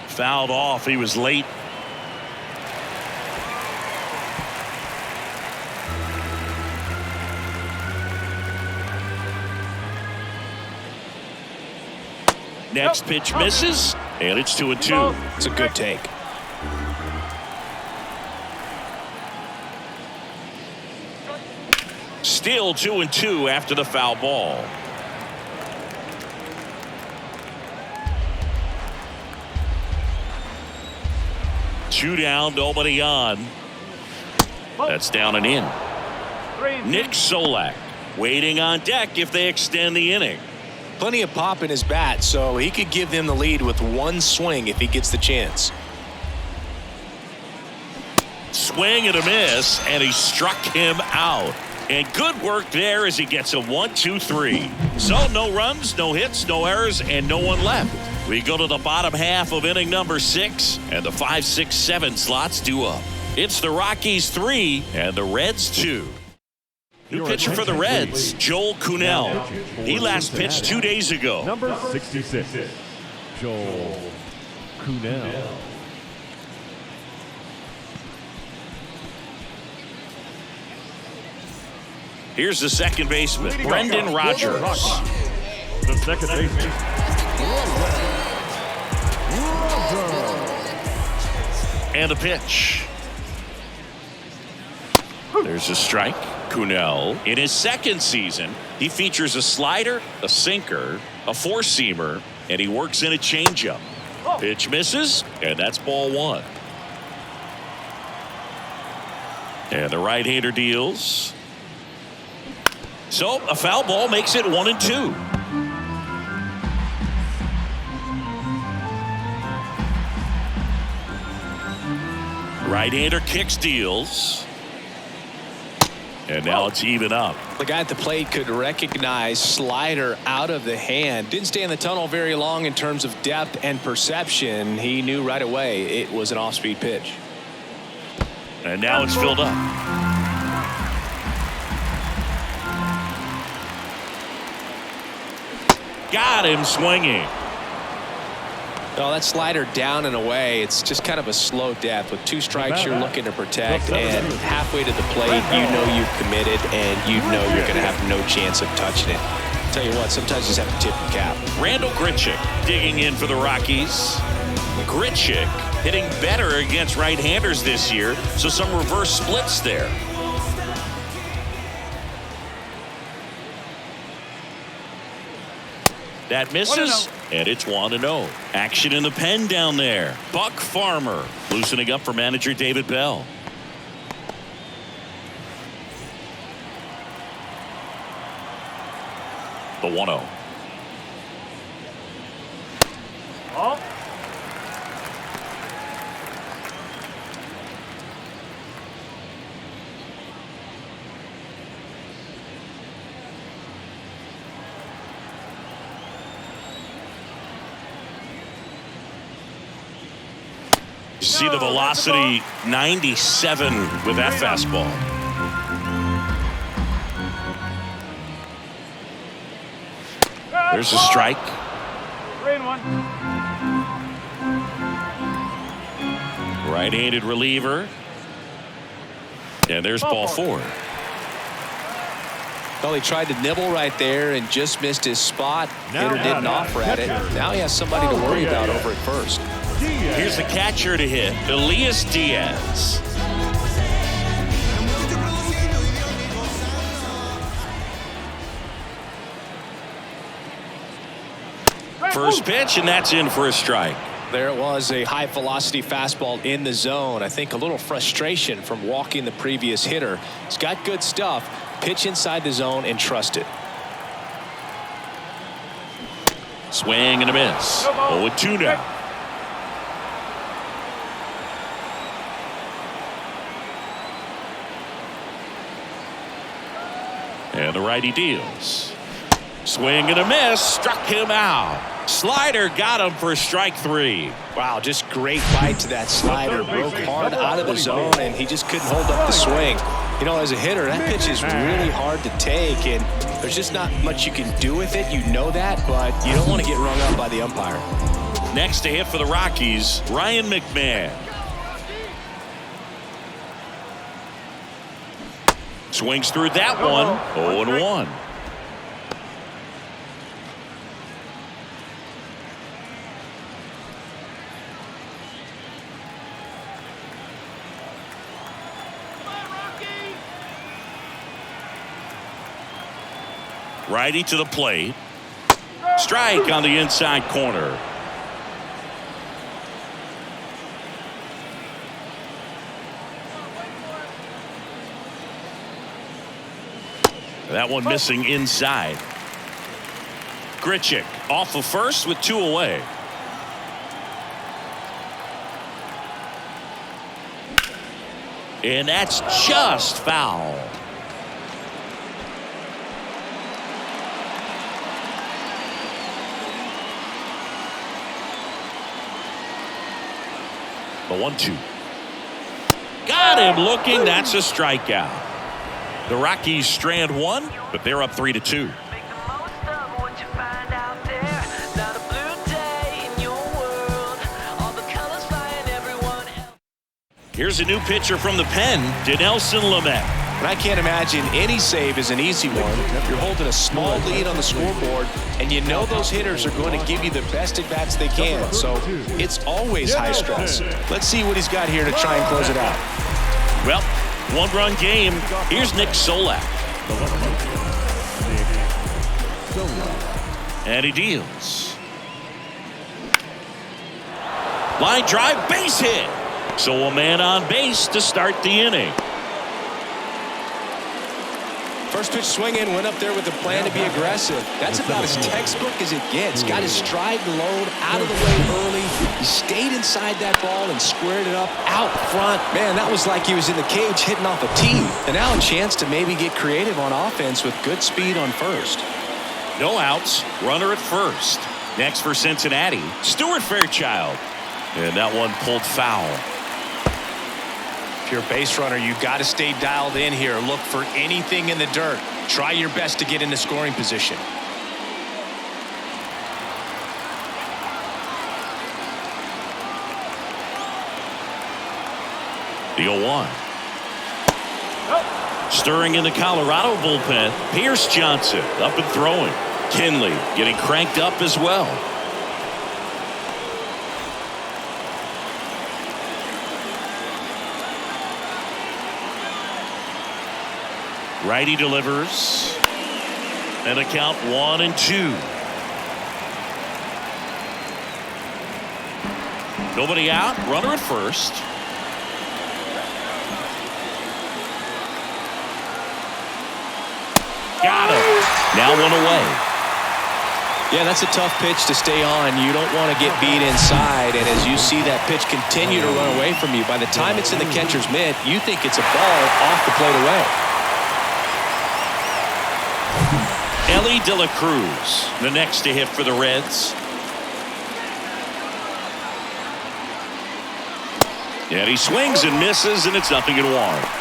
Fouled off. He was late. Next pitch misses, and it's 2-2. It's a good take. Still 2-2 after the foul ball. Two down, nobody on. That's down and in. Nick Solak waiting on deck if they extend the inning. Plenty of pop in his bat, so he could give them the lead with one swing if he gets the chance. Swing and a miss, and he struck him out. And good work there as he gets a 1-2-3. So no runs, no hits, no errors, and no one left. We go to the bottom half of inning number 6, and the 5, 6, 7 slots due up. It's the Rockies 3 and the Reds 2. New pitcher for the Reds, Joel Kuhnel. He last pitched 2 days ago. Number 66, Joel Kuhnel. Here's the second baseman, Brendan Rodgers. The second baseman, And a pitch. There's a strike. Kuhnel, in his second season, he features a slider, a sinker, a four-seamer, and he works in a changeup. Pitch misses, and that's ball 1. And the right-hander deals. So a foul ball makes it 1-2. Right-hander kicks, deals. And now it's even up. The guy at the plate could recognize slider out of the hand. Didn't stay in the tunnel very long in terms of depth and perception. He knew right away it was an off-speed pitch. And now it's filled up. Got him swinging. Oh, that slider down and away. It's just kind of a slow death. With 2 strikes, you're looking to protect, and halfway to the plate, you know you've committed, and you know you're going to have no chance of touching it. Tell you what, sometimes you just have to tip your cap. Randall Grichuk digging in for the Rockies. Grichuk hitting better against right-handers this year, so some reverse splits there. That misses, and it's 1-0. Action in the pen down there. Buck Farmer loosening up for manager David Bell. The 1-0. Oh. You see the velocity 97 with that fastball. There's a strike. 3-1. Right-handed reliever. And there's ball 4. Well, he tried to nibble right there and just missed his spot. Hitter didn't offer at it. Now he has somebody to worry about over at first. Here's the catcher to hit, Elias Diaz. First pitch, and that's in for a strike. There it was, a high velocity fastball in the zone. I think a little frustration from walking the previous hitter. He's got good stuff. Pitch inside the zone and trust it. Swing and a miss. 0-2 now. And the righty deals. Swing and a miss. Struck him out. Slider got him for strike 3. Wow, just great bite to that slider. Broke hard out of the zone, and he just couldn't hold up the swing. You know, as a hitter, that pitch is really hard to take, and there's just not much you can do with it. You know that, but you don't want to get rung up by the umpire. Next to hit for the Rockies, Ryan McMahon. Swings through that one. 0-1. Righty to the plate. Strike on the inside corner. That one missing inside. Grichuk off of first with 2 away. And that's just foul. The 1-2. Got him looking. That's a strikeout. The Rockies strand 1, but they're up 3-2. Here's a new pitcher from the pen, Dinelson Lamet. And I can't imagine any save is an easy one. You're holding a small lead on the scoreboard, and you know those hitters are going to give you the best at-bats they can. So it's always high stress. Let's see what he's got here to try and close it out. Well, 1-run game. Here's Nick Solak. And he deals. Line drive, base hit. So a man on base to start the inning. First pitch swinging, went up there with a plan to be aggressive. That's about as textbook as it gets. Got his stride load out of the way early. He stayed inside that ball and squared it up out front. Man, that was like he was in the cage hitting off a tee. And now a chance to maybe get creative on offense with good speed on first. No outs, runner at first. Next for Cincinnati, Stuart Fairchild. And that one pulled foul. If you're a base runner, you've got to stay dialed in here. Look for anything in the dirt. Try your best to get into scoring position. The 0-1. Stirring in the Colorado bullpen, Pierce Johnson up and throwing. Kinley getting cranked up as well. Righty delivers. And a count 1-2. Nobody out. Runner at first. Got him. Now 1 away. Yeah, that's a tough pitch to stay on. You don't want to get beat inside, and as you see that pitch continue to run away from you, by the time it's in the catcher's mitt, you think it's a ball off the plate away. Ellie De La Cruz, the next to hit for the Reds. And he swings and misses, and it's 0-1.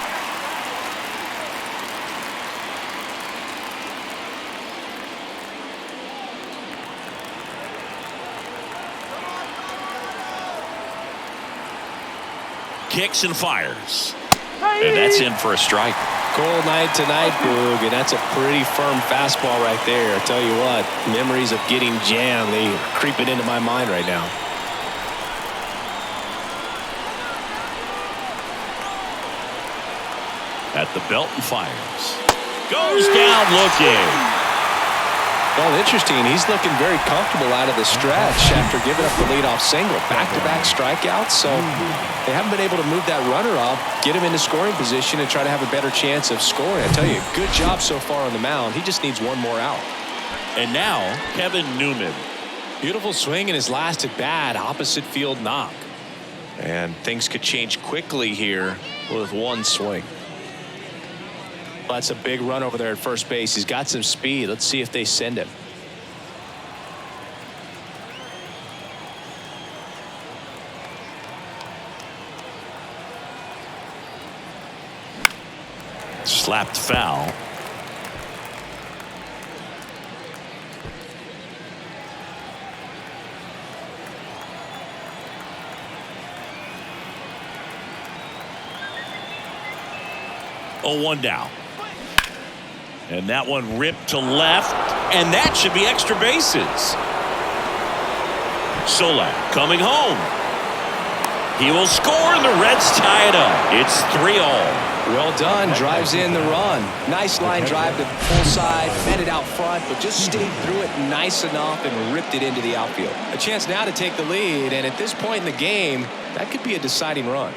Kicks and fires. And that's in for a strike. Cold night tonight, Boog, and that's a pretty firm fastball right there. I tell you what, memories of getting jammed, they are creeping into my mind right now. At the belt and fires. Goes down looking. Well, interesting. He's looking very comfortable out of the stretch after giving up the leadoff single. Back-to-back strikeouts, so they haven't been able to move that runner up, get him into scoring position, and try to have a better chance of scoring. I tell you, good job so far on the mound. He just needs one more out. And now, Kevin Newman. Beautiful swing in his last at-bat, opposite field knock. And things could change quickly here with one swing. That's a big run over there at first base. He's got some speed. Let's see if they send him. Slapped foul. Oh, 1 down. And that one ripped to left, and that should be extra bases. Solak coming home. He will score, and the Reds tie it up. It's 3-all. Well done. Drives in the run. Nice line drive to full side. Met it out front, but just stayed through it nice enough and ripped it into the outfield. A chance now to take the lead, and at this point in the game, that could be a deciding run.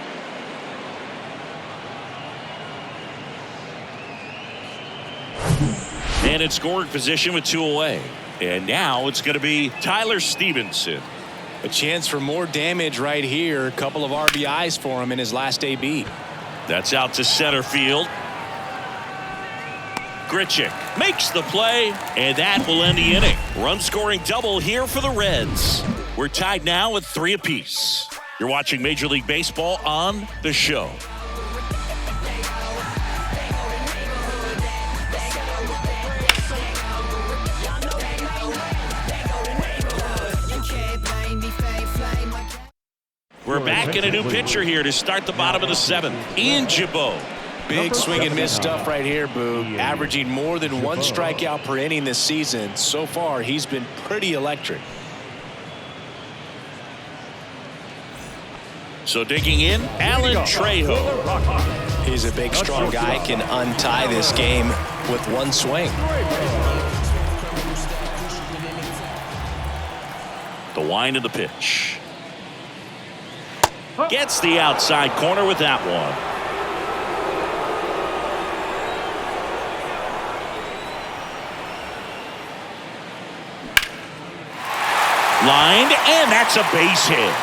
And in scoring position with 2 away. And now it's going to be Tyler Stevenson. A chance for more damage right here. A couple of RBIs for him in his last AB. That's out to center field. Grichuk makes the play, and that will end the inning. Run-scoring double here for the Reds. We're tied now with 3 apiece. You're watching Major League Baseball on The Show. We're back in a new pitcher here to start the bottom of the 7th. Ian Gibaut. Big swing and miss stuff right here, Boog. Averaging more than 1 strikeout per inning this season. So far, he's been pretty electric. So digging in, Alan Trejo. He's a big, strong guy. Can untie this game with 1 swing. The wind of the pitch. Gets the outside corner with that one. Lined, and that's a base hit.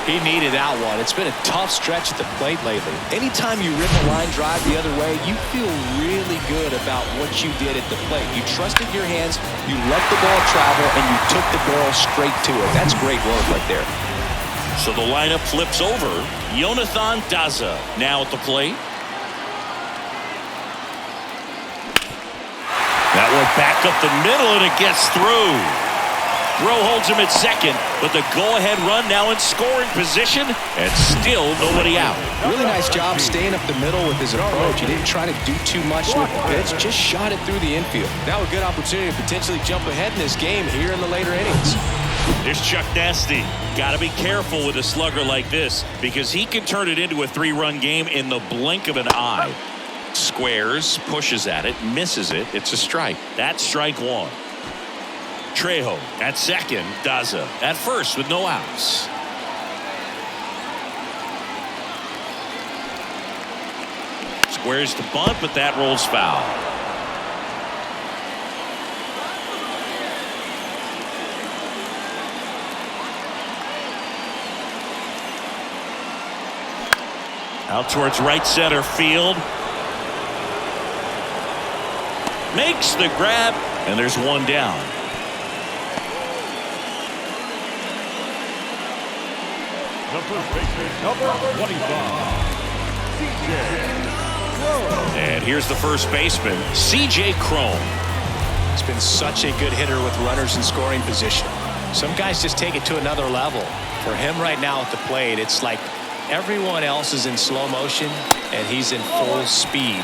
He needed that one. It's been a tough stretch at the plate lately. Anytime you rip a line drive the other way, you feel really good about what you did at the plate. You trusted your hands, you let the ball travel, and you took the ball straight to it. That's great work right there. So the lineup flips over. Jonathan Daza now at the plate. That went back up the middle, and it gets through. Throw holds him at second, but the go-ahead run now in scoring position, and still nobody out. Really nice job staying up the middle with his approach. He didn't try to do too much with the pitch, just shot it through the infield. Now a good opportunity to potentially jump ahead in this game here in the later innings. Here's Chuck Nasty. Got to be careful with a slugger like this, because he can turn it into a 3-run game in the blink of an eye. Squares, pushes at it, misses it. It's a strike. That's strike 1. Trejo at second, Daza at first with no outs. Squares to bunt, but that rolls foul. Out towards right center field. Makes the grab, and there's 1 down. Number 25. And here's the first baseman, C.J. Cron. He's been such a good hitter with runners in scoring position. Some guys just take it to another level. For him right now at the plate, it's like everyone else is in slow motion, and he's in full speed.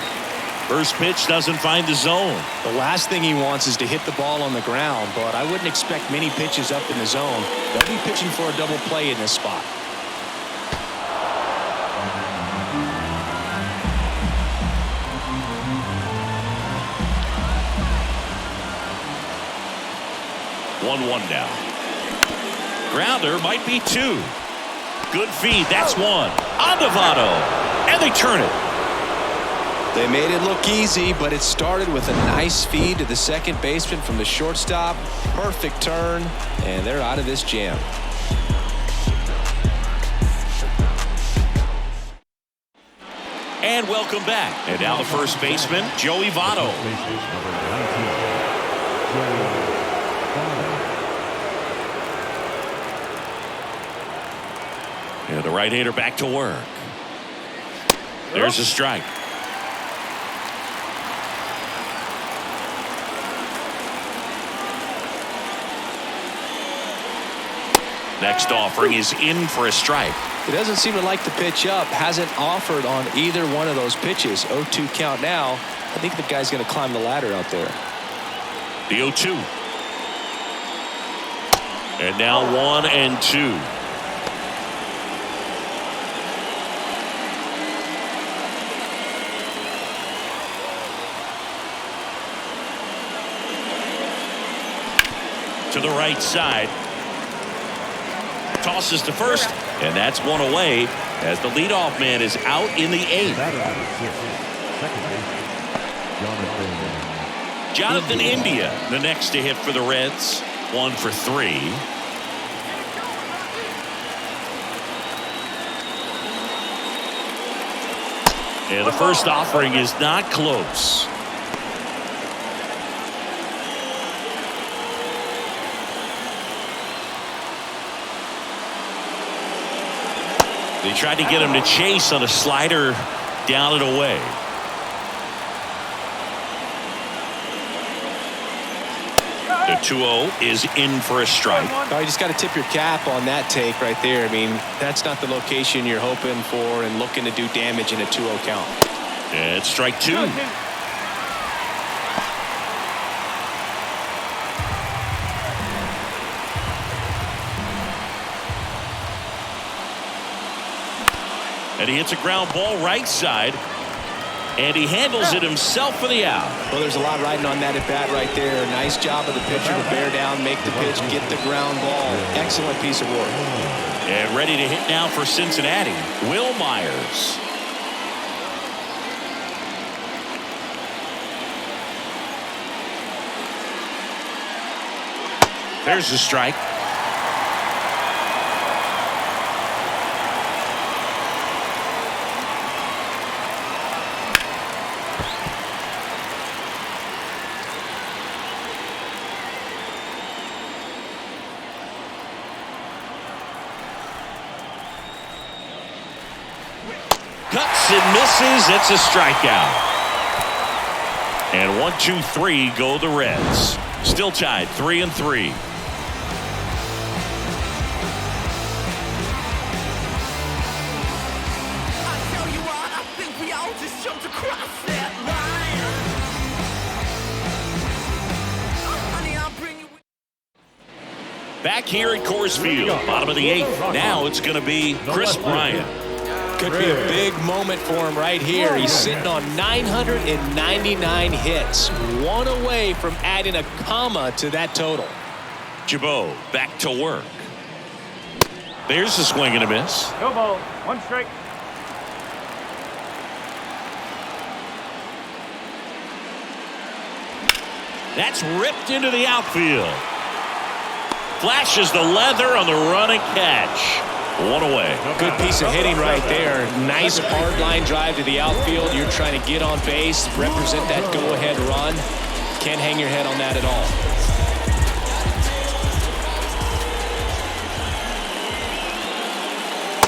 First pitch doesn't find the zone. The last thing he wants is to hit the ball on the ground, but I wouldn't expect many pitches up in the zone. They'll be pitching for a double play in this spot. One down. Grounder might be 2. Good feed. That's 1. On to Votto. And they turn it. They made it look easy, but it started with a nice feed to the second baseman from the shortstop. Perfect turn, and they're out of this jam. And welcome back. And now the first baseman, Joey Votto. And the right-hander back to work. There's a strike. Next offering is in for a strike. He doesn't seem to like the pitch up. Hasn't offered on either one of those pitches. 0-2 count now. I think the guy's going to climb the ladder out there. The 0-2. And now 1-2. to the right side. Tosses to first, and that's one away as the leadoff man is out in the 8th. Batter number 6, second baseman, Jonathan India, the next to hit for the Reds. 1 for 3. And the first offering is not close. They tried to get him to chase on a slider down and away. The 2-0 is in for a strike. Oh, you just got to tip your cap on that take right there. I mean, that's not the location you're hoping for and looking to do damage in a 2-0 count. And strike 2. And he hits a ground ball right side. And he handles it himself for the out. Well, there's a lot riding on that at bat right there. Nice job of the pitcher to bear down, make the pitch, get the ground ball. Excellent piece of work. And ready to hit now for Cincinnati, Will Myers. There's the strike. Cuts and misses. It's a strikeout. And 1, 2, 3 go the Reds. Still tied 3-3. Back here at Coors Field, bottom of the 8th. Now it's going to be Chris Bryant. Could be a big moment for him right here. He's sitting on 999 hits. One away from adding a comma to that total. Jabot back to work. There's a swing and a miss. No ball. 1 strike. That's ripped into the outfield. Flashes the leather on the running catch. 1 away. Good piece of hitting right there. Nice hard line drive to the outfield. You're trying to get on base, represent that go-ahead run. Can't hang your head on that at all.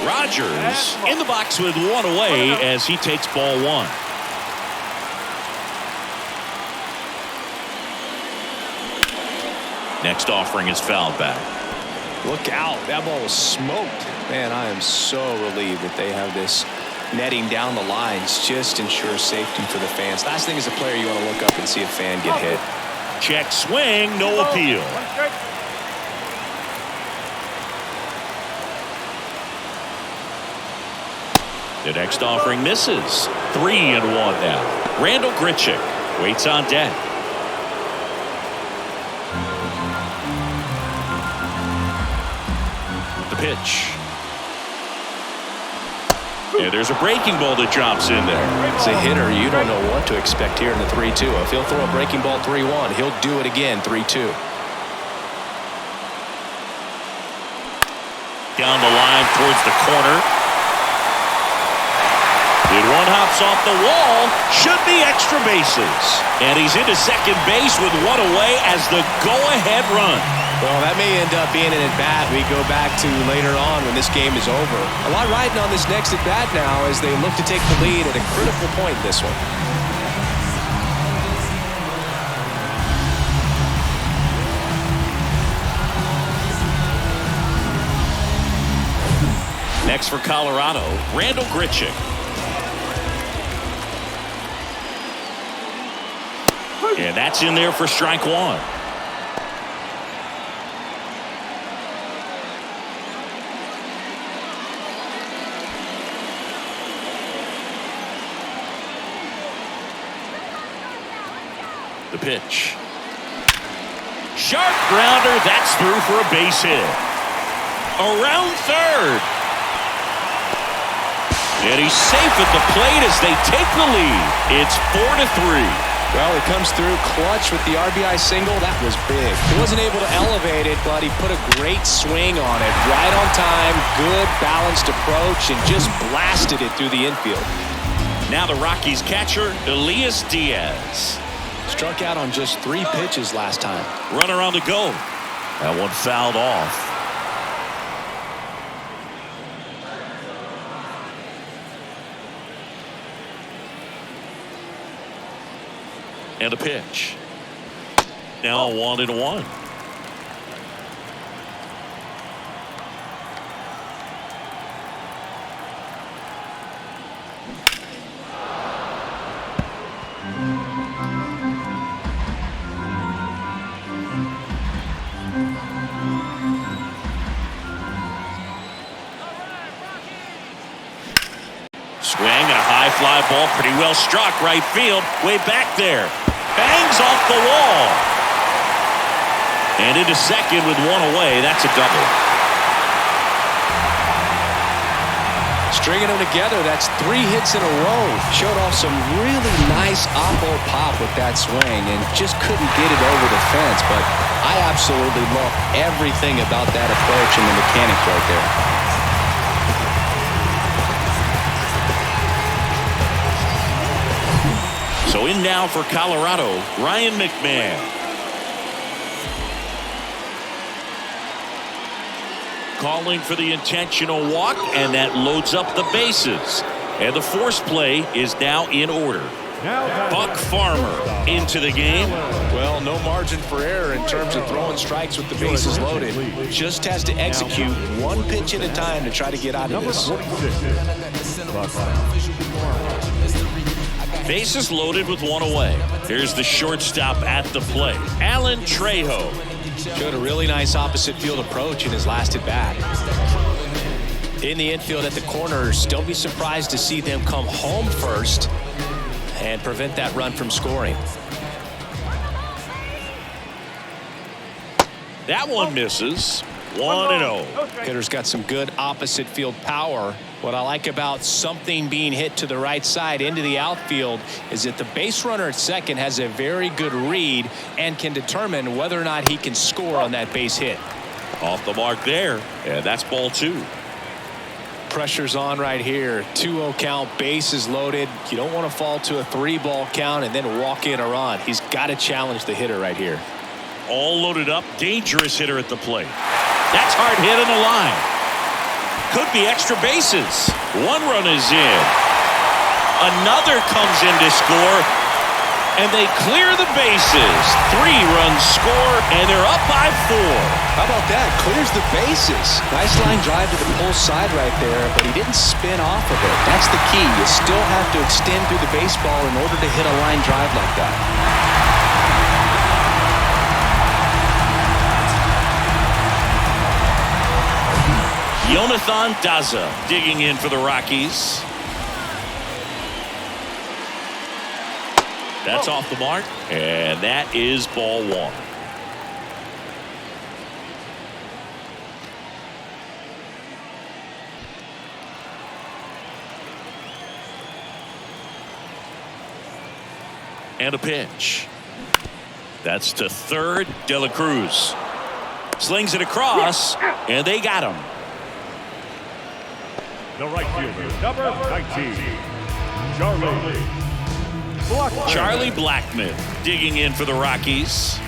Rogers in the box with 1 away as he takes ball 1. Next offering is fouled back. Look out. That ball was smoked. Man, I am so relieved that they have this netting down the lines. Just ensures safety for the fans. Last thing as a player, you want to look up and see a fan get hit. Check swing, no appeal. 1 strike. The next offering misses. 3-1 now. Randall Grichuk waits on deck. The pitch. Yeah, there's a breaking ball that drops in there. As a hitter, you don't know what to expect here in the 3-2. If he'll throw a breaking ball 3-1, he'll do it again 3-2. Down the line towards the corner. And 1 hops off the wall. Should be extra bases. And he's into second base with 1 away as the go-ahead run. Well, that may end up being an at-bat we go back to later on when this game is over. A lot riding on this next at-bat now as they look to take the lead at a critical point in this one. Next for Colorado, Randall Grichuk. And that's in there for strike 1. The pitch. Sharp grounder. That's through for a base hit. Around third. And he's safe at the plate as they take the lead. It's 4-3. Well, he comes through clutch with the RBI single. That was big. He wasn't able to elevate it, but he put a great swing on it. Right on time, good balanced approach, and just blasted it through the infield. Now the Rockies catcher, Elias Diaz. Struck out on just 3 pitches last time. Runner on the go. That one fouled off. And a pitch. Now 1-1. Swing and a high fly ball, pretty well struck right field, way back there. Bangs off the wall. And into second with 1 away. That's a double. Stringing them together, that's 3 hits in a row. Showed off some really nice oppo pop with that swing and just couldn't get it over the fence. But I absolutely love everything about that approach and the mechanics right there. So in now for Colorado, Ryan McMahon. Calling for the intentional walk, and that loads up the bases. And the force play is now in order. Buck Farmer into the game. Well, no margin for error in terms of throwing strikes with the bases loaded. Just has to execute 1 pitch at a time to try to get out of this. Bases loaded with 1 away. Here's the shortstop at the plate, Alan Trejo. Showed a really nice opposite field approach in his last at bat. In the infield at the corners, don't be surprised to see them come home first and prevent that run from scoring. That one misses. 1-0. Hitter's got some good opposite field power. What I like about something being hit to the right side into the outfield is that the base runner at second has a very good read and can determine whether or not he can score on that base hit. Off the mark there, and that's ball 2. Pressure's on right here. 2-0 count, bases loaded. You don't want to fall to a 3-ball count and then walk in a run. He's got to challenge the hitter right here. All loaded up, dangerous hitter at the plate. That's hard hit in the line. Could be extra bases. 1 run is in. Another comes in to score, and they clear the bases. 3 runs score, and they're up by 4. How about that? Clears the bases. Nice line drive to the pull side right there, but he didn't spin off of it. That's the key. You still have to extend through the baseball in order to hit a line drive like that. Jonathan Daza digging in for the Rockies. That's off the mark, and that is ball 1. And a pitch. That's to third. De La Cruz slings it across, and they got him. The right fielder, number 19, Charlie Blackmon digging in for the Rockies.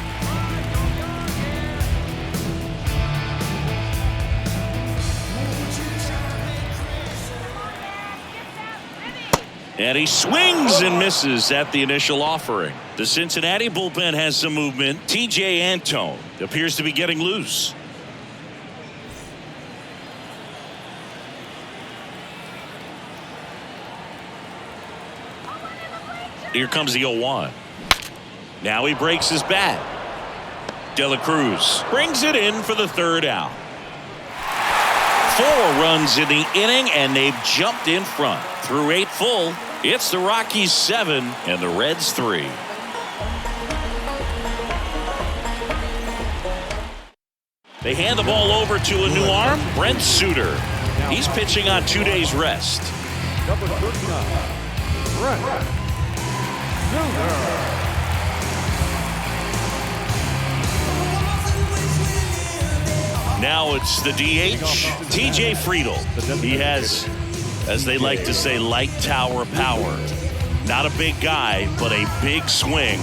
And he swings and misses at the initial offering. The Cincinnati bullpen has some movement. TJ Antone appears to be getting loose. Here comes the 0-1. Now he breaks his bat. De La Cruz brings it in for the 3rd out. 4 runs in the inning, and they've jumped in front. Through 8 full, it's the Rockies 7 and the Reds 3. They hand the ball over to a new arm, Brent Suter. He's pitching on 2 days rest. Number 39, Brent Suter. Now it's the DH, TJ Friedel. He has, as they like to say, light tower power. Not a big guy, but a big swing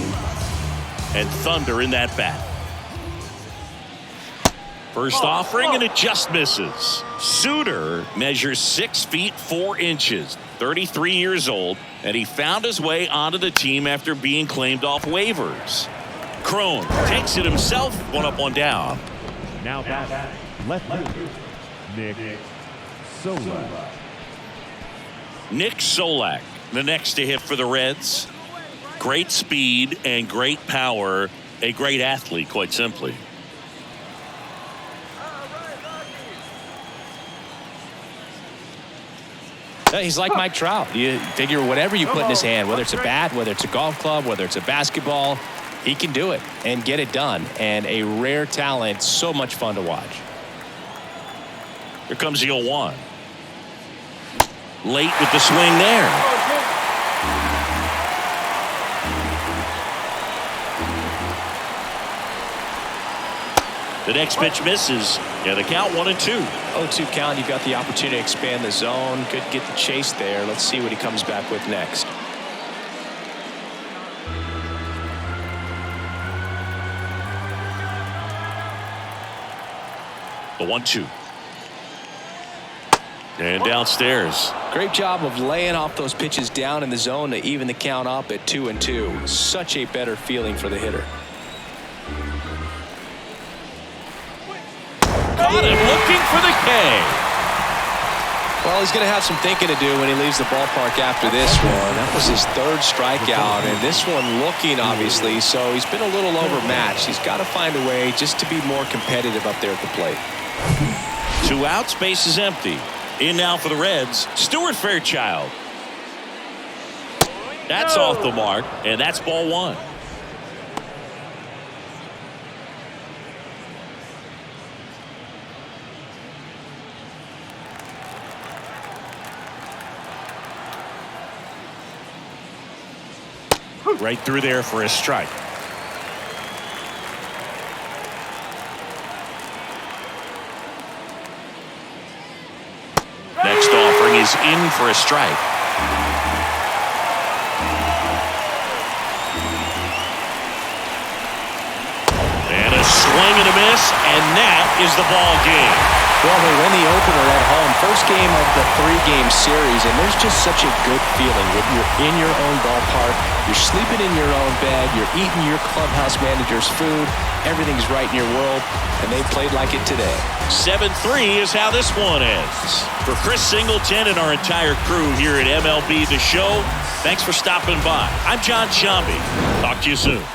and thunder in that bat. First offering, and it just misses. Suter measures 6 feet 4 inches, 33 years old, and he found his way onto the team after being claimed off waivers. Crone takes it himself, 1 up, 1 down. Now batting, left fielder, Nick Solak. Nick Solak, the next to hit for the Reds. Great speed and great power. A great athlete, quite simply. He's like Mike Trout. You figure whatever you put in his hand, whether it's a bat, whether it's a golf club, whether it's a basketball, he can do it and get it done. And a rare talent, so much fun to watch. Here comes the 0-1. Late with the swing there. The next pitch misses. Yeah, the count 1-2. 0-2 count. You've got the opportunity to expand the zone. Could get the chase there. Let's see what he comes back with next. The 1-2. And downstairs. Great job of laying off those pitches down in the zone to even the count up at 2-2. Such a better feeling for the hitter. Caught him looking for the K. Well, he's going to have some thinking to do when he leaves the ballpark after this one. That was his 3rd strikeout, and this one looking, obviously, so he's been a little overmatched. He's got to find a way just to be more competitive up there at the plate. 2 outs, base is empty. In now for the Reds, Stuart Fairchild. That's off the mark, and that's ball 1. Right through there for a strike. Next offering is in for a strike. And a swing and a miss, and that is the ball game. Well, they win the opener at home. First game of the 3-game series, and there's just such a good feeling when you're in your own ballpark, you're sleeping in your own bed, you're eating your clubhouse manager's food, everything's right in your world, and they played like it today. 7-3 is how this one ends. For Chris Singleton and our entire crew here at MLB The Show, thanks for stopping by. I'm John Shambi. Talk to you soon.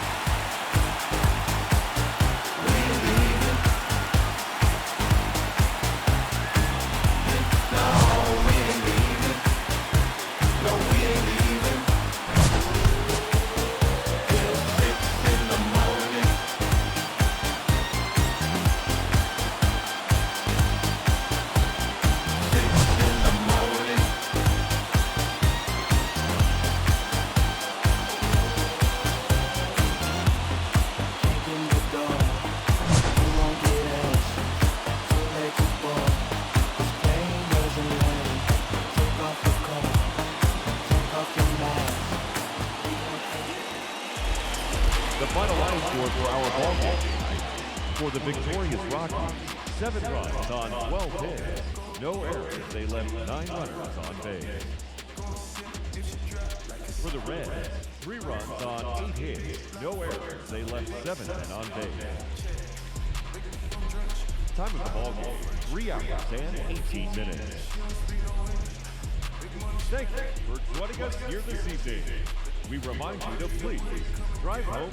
The final line score for our ball game tonight. For the victorious Rockies, 7 runs on 12 hits. No errors. They left 9 runners on base. For the Reds, 3 runs on 8 hits. No errors. They left 7 men on base. Time of the ball game, 3 hours and 18 minutes. Thank you for joining us here this evening. We remind you to please drive home